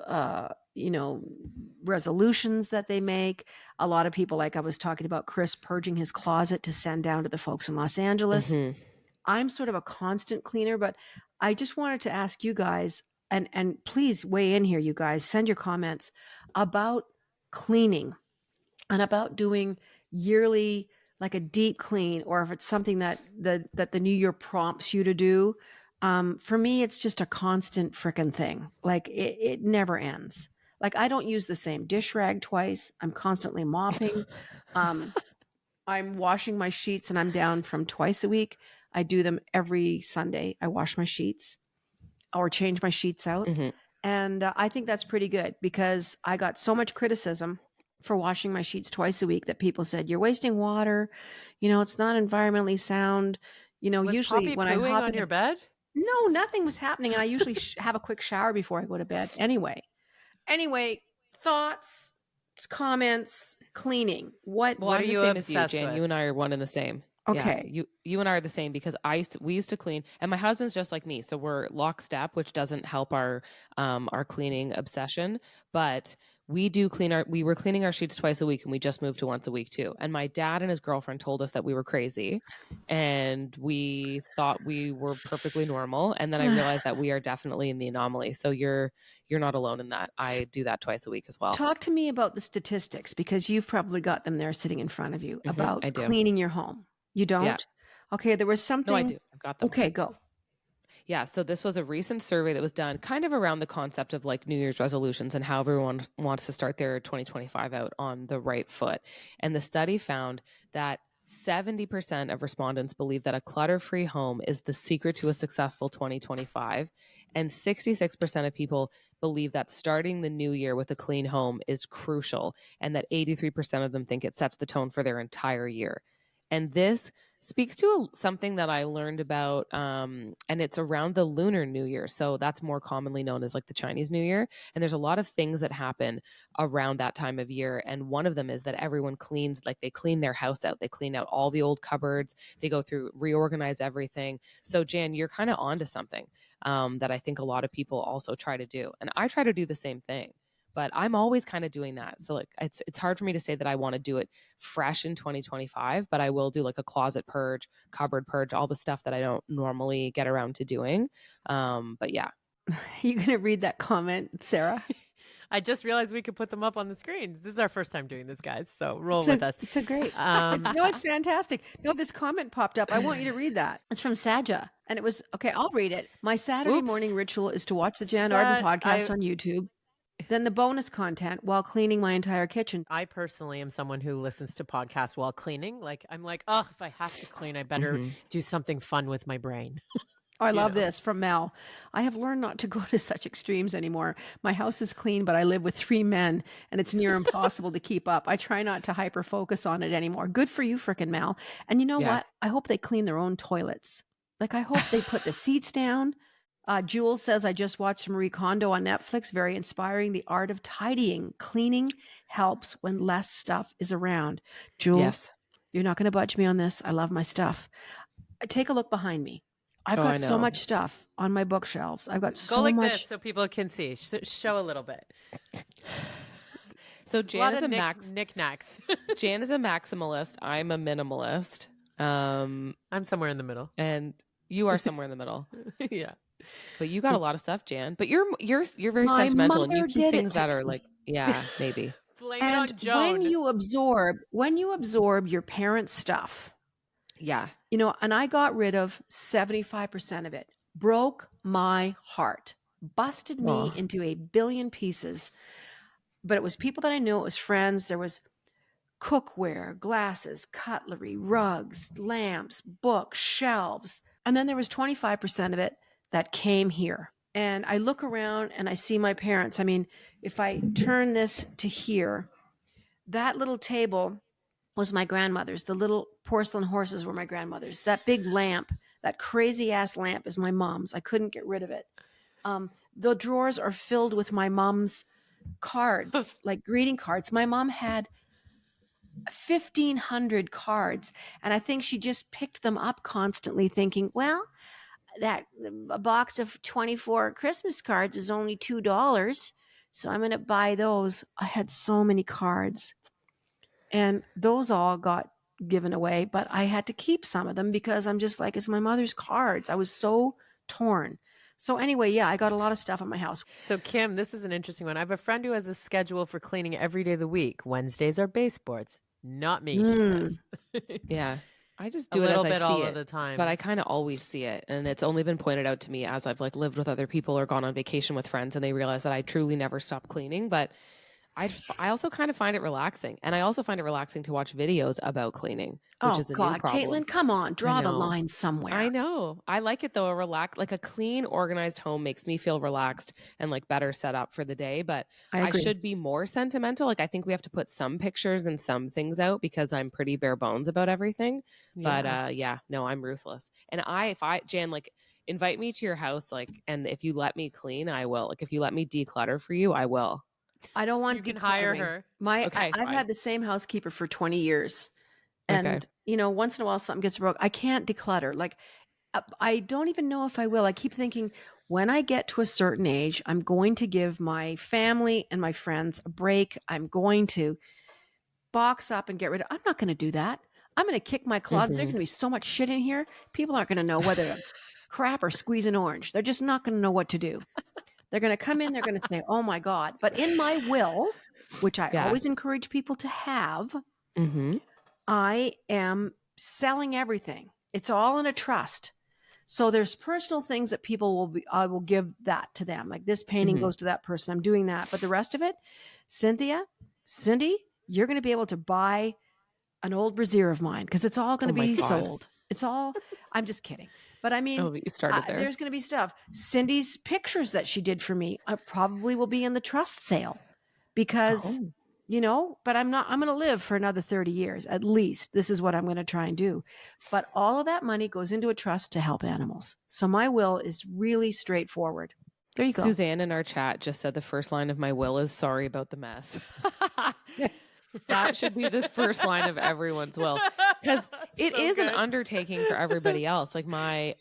you know, resolutions that they make. A lot of people, like I was talking about Chris purging his closet to send down to the folks in Los Angeles. I'm sort of a constant cleaner, but I just wanted to ask you guys, and please weigh in here, you guys, send your comments about cleaning and about doing yearly, like a deep clean, or if it's something that the new year prompts you to do. For me, it's just a constant frickin' thing. Like it never ends. Like I don't use the same dish rag twice. I'm constantly mopping. I'm washing my sheets, and I'm down from twice a week. I do them every Sunday. I wash my sheets or change my sheets out. And I think that's pretty good because I got so much criticism for washing my sheets twice a week that people said, you're wasting water. You know, it's not environmentally sound. You know, Was usually Poppy when I pooing hop on your bed? No, nothing was happening. And I usually have a quick shower before I go to bed. Anyway, thoughts, comments, cleaning. What are you obsessed Jann? with? You and I are one and the same. Okay. Yeah, you and I are the same because we used to clean, and my husband's just like me. So we're lockstep, which doesn't help our cleaning obsession, but we were cleaning our sheets twice a week, and we just moved to once a week too. And my dad and his girlfriend told us that we were crazy, and we thought we were perfectly normal. And then I realized that we are definitely in the anomaly. So you're not alone in that. I do that twice a week as well. Talk to me about the statistics because you've probably got them there sitting in front of you about cleaning your home. You don't? Yeah. Okay, there was something. No, I do. I've got them. Okay, go. Yeah, so this was a recent survey that was done kind of around the concept of like New Year's resolutions and how everyone wants to start their 2025 out on the right foot. And the study found that 70% of respondents believe that a clutter-free home is the secret to a successful 2025. And 66% of people believe that starting the new year with a clean home is crucial, and that 83% of them think it sets the tone for their entire year. And this speaks to something that I learned about, and it's around the Lunar New Year. So that's more commonly known as like the Chinese New Year. And there's a lot of things that happen around that time of year. And one of them is that everyone cleans, like they clean their house out. They clean out all the old cupboards. They go through, reorganize everything. So Jann, you're kind of onto something that I think a lot of people also try to do. And I try to do the same thing. But I'm always kind of doing that. So like it's hard for me to say that I want to do it fresh in 2025, but I will do like a closet purge, cupboard purge, all the stuff that I don't normally get around to doing. But yeah. You going to read that comment, Sarah? I just realized we could put them up on the screens. This is our first time doing this, guys. So roll with us. It's a great. It's fantastic. No, this comment popped up. I want you to read that. It's from Saja. And it was, okay, I'll read it. My Saturday morning ritual is to watch the Jann Arden podcast on YouTube. Then the bonus content while cleaning my entire kitchen. I personally am someone who listens to podcasts while cleaning. Like, I'm like, oh, if I have to clean, I better do something fun with my brain. Oh, I love this from Mel. I have learned not to go to such extremes anymore. My house is clean, but I live with 3 men and it's near impossible to keep up. I try not to hyper focus on it anymore. Good for you, frickin' Mel. And you know what? I hope they clean their own toilets. Like, I hope they put the seats down. Jules says, I just watched Marie Kondo on Netflix. Very inspiring. The art of tidying. Cleaning helps when less stuff is around. Jules, you're not going to budge me on this. I love my stuff. Take a look behind me. I've got so much stuff on my bookshelves. I've got so much. Go like this so people can see. Show a little bit. So Jann is a knickknacks. Jann is a maximalist. I'm a minimalist. I'm somewhere in the middle. And you are somewhere in the middle. Yeah. But you got a lot of stuff, Jann. But you're very sentimental, and you keep things that are like, maybe. Blame it on Joan. When you absorb your parents' stuff, and I got rid of 75% of it. Broke my heart, busted me into a billion pieces. But it was people that I knew. It was friends. There was cookware, glasses, cutlery, rugs, lamps, books, shelves, and then there was 25% of it that came here. And I look around and I see my parents. I mean, if I turn this to here, that little table was my grandmother's. The little porcelain horses were my grandmother's. That big lamp, that crazy ass lamp is my mom's. I couldn't get rid of it. The drawers are filled with my mom's cards, like greeting cards. My mom had 1,500 cards. And I think she just picked them up constantly thinking, well, a box of 24 Christmas cards is only $2. So I'm going to buy those. I had so many cards and those all got given away, but I had to keep some of them because I'm just like, it's my mother's cards. I was so torn. So anyway, I got a lot of stuff in my house. So Kim, this is an interesting one. I have a friend who has a schedule for cleaning every day of the week. Wednesdays are baseboards. Not me, she says. Yeah. I just do it as I see all it, of the time. but I kind of always see it. And it's only been pointed out to me as I've like lived with other people or gone on vacation with friends and they realize that I truly never stop cleaning. But I also kind of find it relaxing. And I also find it relaxing to watch videos about cleaning, which is a new problem. Caitlin, come on, draw the line somewhere. I know. I like it though. Like a clean, organized home makes me feel relaxed and like better set up for the day. But I should be more sentimental. Like I think we have to put some pictures and some things out because I'm pretty bare bones about everything. But no, I'm ruthless. And Jann, like invite me to your house, like, and if you let me clean, I will. Like if you let me declutter for you, I will. I don't want you can hire her. I've had the same housekeeper for 20 years. And, once in a while something gets broke. I can't declutter. Like, I don't even know if I will. I keep thinking when I get to a certain age, I'm going to give my family and my friends a break. I'm going to box up and get rid of. I'm not going to do that. I'm going to kick my clogs. There's going to be so much shit in here. People aren't going to know whether to crap or squeeze an orange. They're just not going to know what to do. They're going to come in, they're going to say, oh my God. But in my will, which I always encourage people to have, I am selling everything. It's all in a trust. So there's personal things that people will be, I will give that to them. Like this painting goes to that person. I'm doing that. But the rest of it, Cindy, you're going to be able to buy an old brassiere of mine because it's all going to be sold. It's all, I'm just kidding. But I mean, you started there. There's going to be stuff. Cindy's pictures that she did for me probably will be in the trust sale because, but I'm going to live for another 30 years at least. This is what I'm going to try and do. But all of that money goes into a trust to help animals. So my will is really straightforward. There you go. Suzanne in our chat just said the first line of my will is sorry about the mess. That should be the first line of everyone's will, because it is an undertaking for everybody else. Like my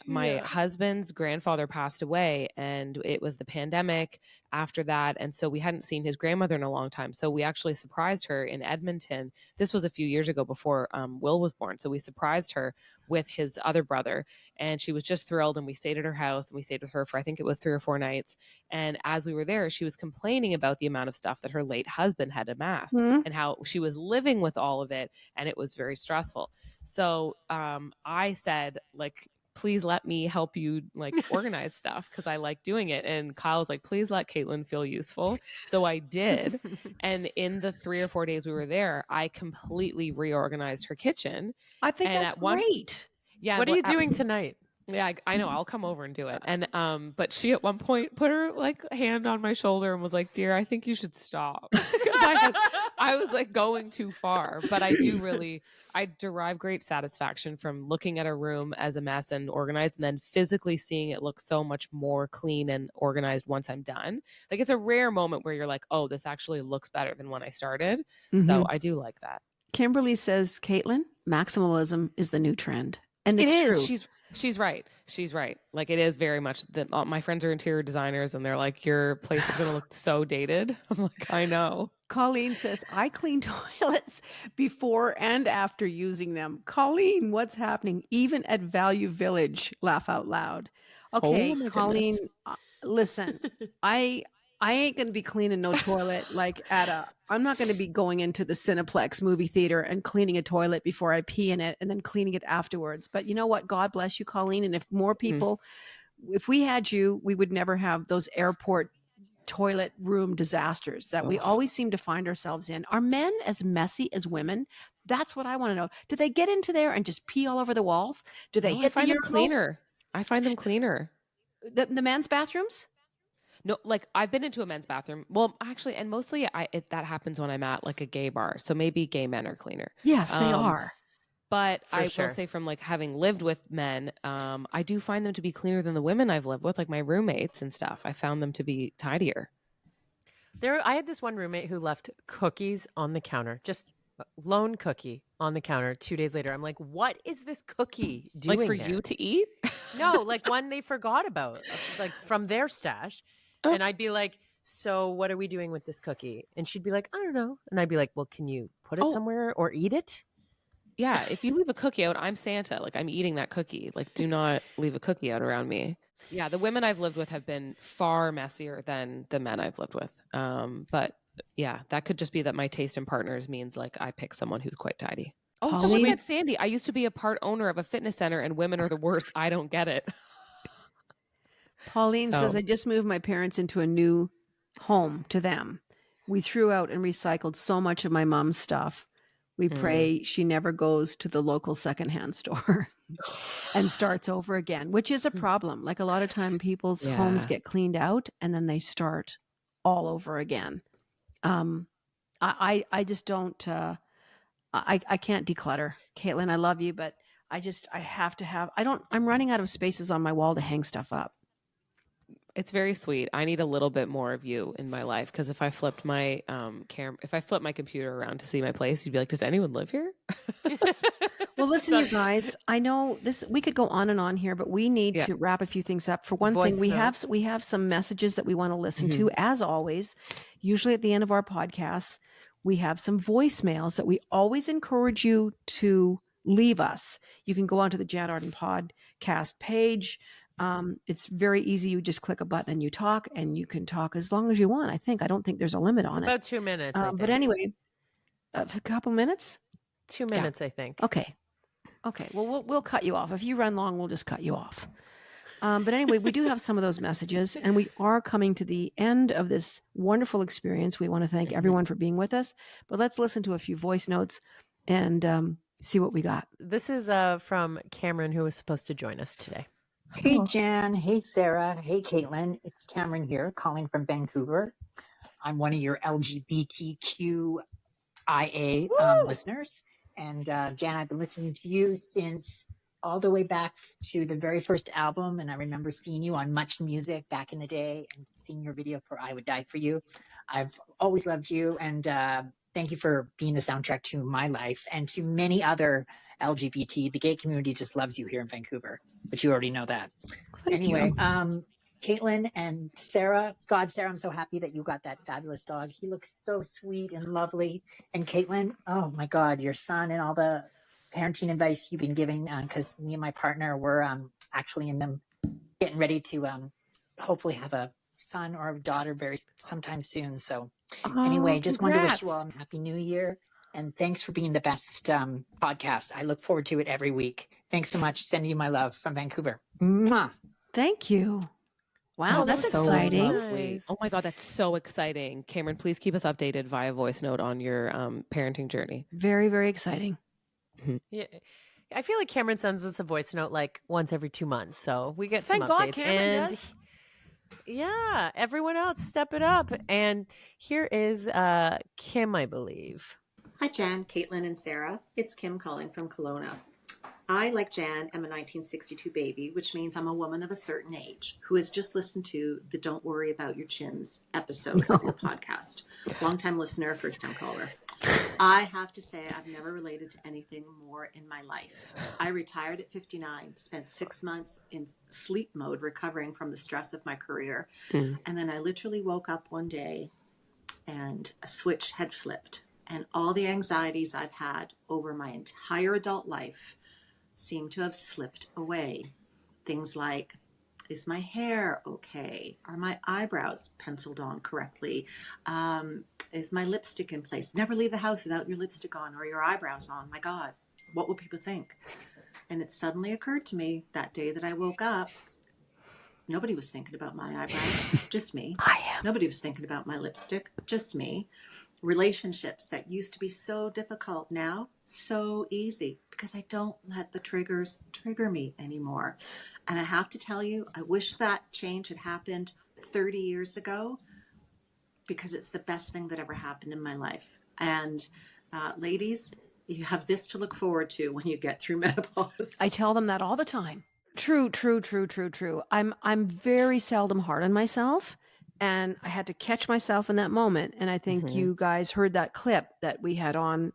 husband's grandfather passed away, and it was the pandemic after that. And so we hadn't seen his grandmother in a long time. So we actually surprised her in Edmonton. This was a few years ago before Will was born. So we surprised her with his other brother, and she was just thrilled. And we stayed at her house, and we stayed with her for, I think it was 3 or 4 nights. And as we were there, she was complaining about the amount of stuff that her late husband had amassed and how she was living with all of it. And it was very stressful. So I said, like, please let me help you like organize stuff because I like doing it. And Kyle was like, please let Caitlin feel useful. So I did. And in the 3 or 4 days we were there, I completely reorganized her kitchen. I think that's great. Yeah. What are you doing tonight? Yeah, I know. I'll come over and do it. And but she at one point put her like hand on my shoulder and was like, "Dear, I think you should stop." I was like going too far. But I derive great satisfaction from looking at a room as a mess and organized, and then physically seeing it look so much more clean and organized once I'm done. Like it's a rare moment where you're like, "Oh, this actually looks better than when I started." So I do like that. Kimberly says, "Caitlin, maximalism is the new trend." And it's true. She's right. She's right. Like it is very much that my friends are interior designers and they're like, your place is going to look so dated. I'm like, I know. Colleen says, I clean toilets before and after using them. Colleen, what's happening? Even at Value Village, laugh out loud. Okay, Colleen, listen, I ain't going to be cleaning no toilet like I'm not going to be going into the Cineplex movie theater and cleaning a toilet before I pee in it and then cleaning it afterwards. But you know what? God bless you, Colleen. And if more people, if we had you, we would never have those airport toilet room disasters that we always seem to find ourselves in. Are men as messy as women? That's what I want to know. Do they get into there and just pee all over the walls? Do they hit the urinals? Cleaner? I find them cleaner. The men's bathrooms? No, like I've been into a men's bathroom. Well, actually, and mostly that happens when I'm at like a gay bar. So maybe gay men are cleaner. Yes, they are. But I will say from like having lived with men, I do find them to be cleaner than the women I've lived with, like my roommates and stuff. I found them to be tidier. I had this one roommate who left cookies on the counter, just a lone cookie on the counter 2 days later. I'm like, what is this cookie doing Like for there? you to eat? No, like one they forgot about, like from their stash. And I'd be like, so what are we doing with this cookie? And she'd be like, I don't know. And I'd be like, well, can you put it somewhere or eat it? Yeah. If you leave a cookie out, I'm Santa. Like I'm eating that cookie. Like do not leave a cookie out around me. Yeah. The women I've lived with have been far messier than the men I've lived with. But yeah, that could just be that my taste in partners means like I pick someone who's quite tidy. Oh, someone said Sandy. I used to be a part owner of a fitness center and women are the worst. I don't get it. Pauline says, I just moved my parents into a new home to them. We threw out and recycled so much of my mom's stuff. We pray she never goes to the local secondhand store and starts over again, which is a problem. Like a lot of time people's homes get cleaned out and then they start all over again. I just don't, I can't declutter. Caitlin, I love you, but I have to have, I'm running out of spaces on my wall to hang stuff up. It's very sweet. I need a little bit more of you in my life because if I flipped my if I flipped my computer around to see my place, you'd be like, "Does anyone live here?" Well, listen, you guys. I know this. We could go on and on here, but we need to wrap a few things up. For one thing, we have some messages that we want to listen to. As always, usually at the end of our podcasts, we have some voicemails that we always encourage you to leave us. You can go onto the Jann Arden podcast page. It's very easy. You just click a button and you talk, and you can talk as long as you want. I don't think there's a limit on it. About 2 minutes. I think. But anyway, a couple minutes. 2 minutes, I think. Okay. Well, we'll cut you off. If you run long, we'll just cut you off. But anyway, we do have some of those messages, and we are coming to the end of this wonderful experience. We want to thank everyone for being with us, but let's listen to a few voice notes and see what we got. This is from Cameron, who was supposed to join us today. Hey, Jan. Hey, Sarah. Hey, Caitlin. It's Cameron here, calling from Vancouver. I'm one of your LGBTQIA listeners. And Jan, I've been listening to you since all the way back to the very first album. And I remember seeing you on Much Music back in the day and seeing your video for I Would Die For You. I've always loved you. And thank you for being the soundtrack to my life and to many other LGBT. The gay community just loves you here in Vancouver, but you already know that. Anyway, Caitlin and Sarah, God, Sarah, I'm so happy that you got that fabulous dog. He looks so sweet and lovely. And Caitlin, oh my God, your son and all the parenting advice you've been giving, because me and my partner were actually in them getting ready to hopefully have a son or a daughter sometime soon. So anyway, just wanted to wish you all a happy new year. And thanks for being the best podcast. I look forward to it every week. Thanks so much. Sending you my love from Vancouver. Mwah. Thank you. Wow, that's so exciting. lovely. Oh my God, that's so exciting. Cameron, please keep us updated via voice note on your parenting journey. Very, very exciting. Yeah, I feel like Cameron sends us a voice note like once every 2 months, so we get Thank some God updates. Cameron does. Yeah, everyone else step it up. And here is Kim, I believe. Hi, Jan, Caitlin, and Sarah. It's Kim calling from Kelowna. I, like Jan, am a 1962 baby, which means I'm a woman of a certain age who has just listened to the Don't Worry About Your Chins episode of your podcast. Long-time listener, first-time caller. I have to say I've never related to anything more in my life. I retired at 59, spent 6 months in sleep mode recovering from the stress of my career. And then I literally woke up one day and a switch had flipped. And all the anxieties I've had over my entire adult life seem to have slipped away. Things like, is my hair okay? Are my eyebrows penciled on correctly? Is my lipstick in place? Never leave the house without your lipstick on or your eyebrows on. My God, what will people think? And it suddenly occurred to me that day that I woke up, nobody was thinking about my eyebrows, just me. Nobody was thinking about my lipstick, just me. Relationships that used to be so difficult now, so easy, because I don't let the triggers trigger me anymore. And I have to tell you, I wish that change had happened 30 years ago, because it's the best thing that ever happened in my life. And ladies, you have this to look forward to when you get through menopause. I tell them that all the time. True. I'm very seldom hard on myself. And I had to catch myself in that moment. And I think you guys heard that clip that we had on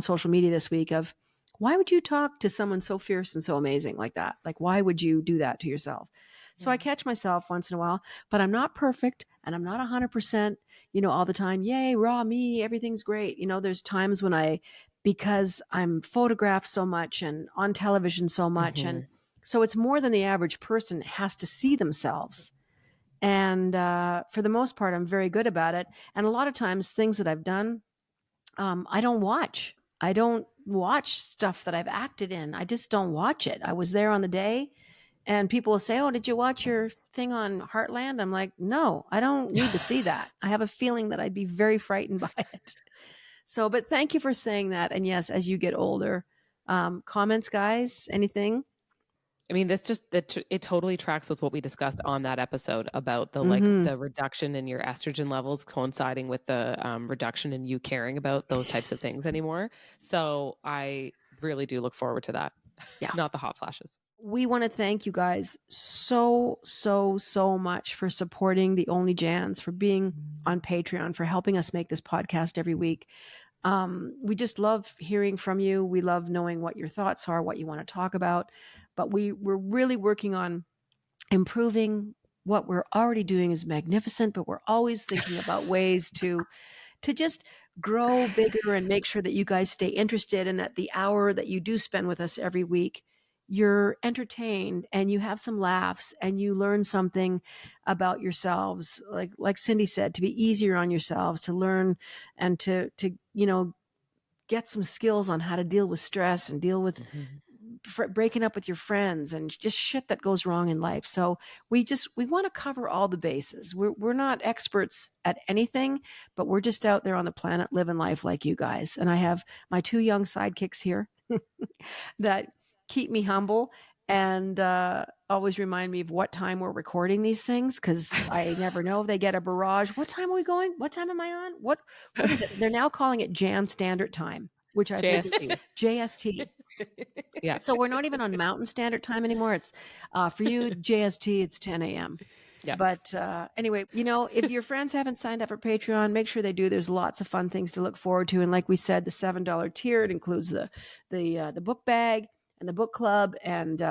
social media this week of, why would you talk to someone so fierce and so amazing like that? Like, why would you do that to yourself? So I catch myself once in a while, but I'm not perfect and I'm not 100%, all the time. Yay, raw me, everything's great. There's times when because I'm photographed so much and on television so much. And so it's more than the average person has to see themselves. And for the most part, I'm very good about it. And a lot of times things that I've done, I don't watch. I don't watch stuff that I've acted in. I just don't watch it. I was there on the day and people will say, oh, did you watch your thing on Heartland? I'm like, no, I don't need to see that. I have a feeling that I'd be very frightened by it. So, but thank you for saying that. And yes, as you get older, comments, guys, anything? I mean, it totally tracks with what we discussed on that episode about the the reduction in your estrogen levels coinciding with the reduction in you caring about those types of things anymore. So I really do look forward to that. Yeah. Not the hot flashes. We want to thank you guys so much for supporting the OnlyJanns, for being on Patreon, for helping us make this podcast every week. We just love hearing from you. We love knowing what your thoughts are, what you want to talk about. But we're really working on improving. What we're already doing is magnificent, but we're always thinking about ways to just grow bigger and make sure that you guys stay interested and that the hour that you do spend with us every week, you're entertained and you have some laughs and you learn something about yourselves. Like Cindy said, to be easier on yourselves, to learn and to get some skills on how to deal with stress and deal with breaking up with your friends and just shit that goes wrong in life. So we want to cover all the bases. We're not experts at anything, but we're just out there on the planet living life like you guys. And I have my 2 young sidekicks here that keep me humble and always remind me of what time we're recording these things, because I never know if they get a barrage. What time are we going? What time am I on? What is it? They're now calling it Jann Standard Time, which I think is JST. Yeah. So we're not even on Mountain Standard Time anymore. It's for you, JST, it's 10 a.m. Yeah. But anyway, if your friends haven't signed up for Patreon, make sure they do. There's lots of fun things to look forward to. And like we said, the $7 tier, it includes the book bag and the book club and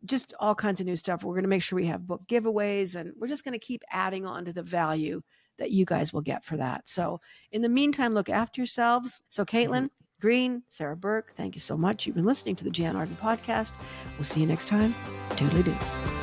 just all kinds of new stuff. We're going to make sure we have book giveaways, and we're just going to keep adding on to the value that you guys will get for that. So in the meantime, look after yourselves. So Caitlin Green, Sarah Burke, thank you so much. You've been listening to the Jann Arden podcast. We'll see you next time. Toodaloo.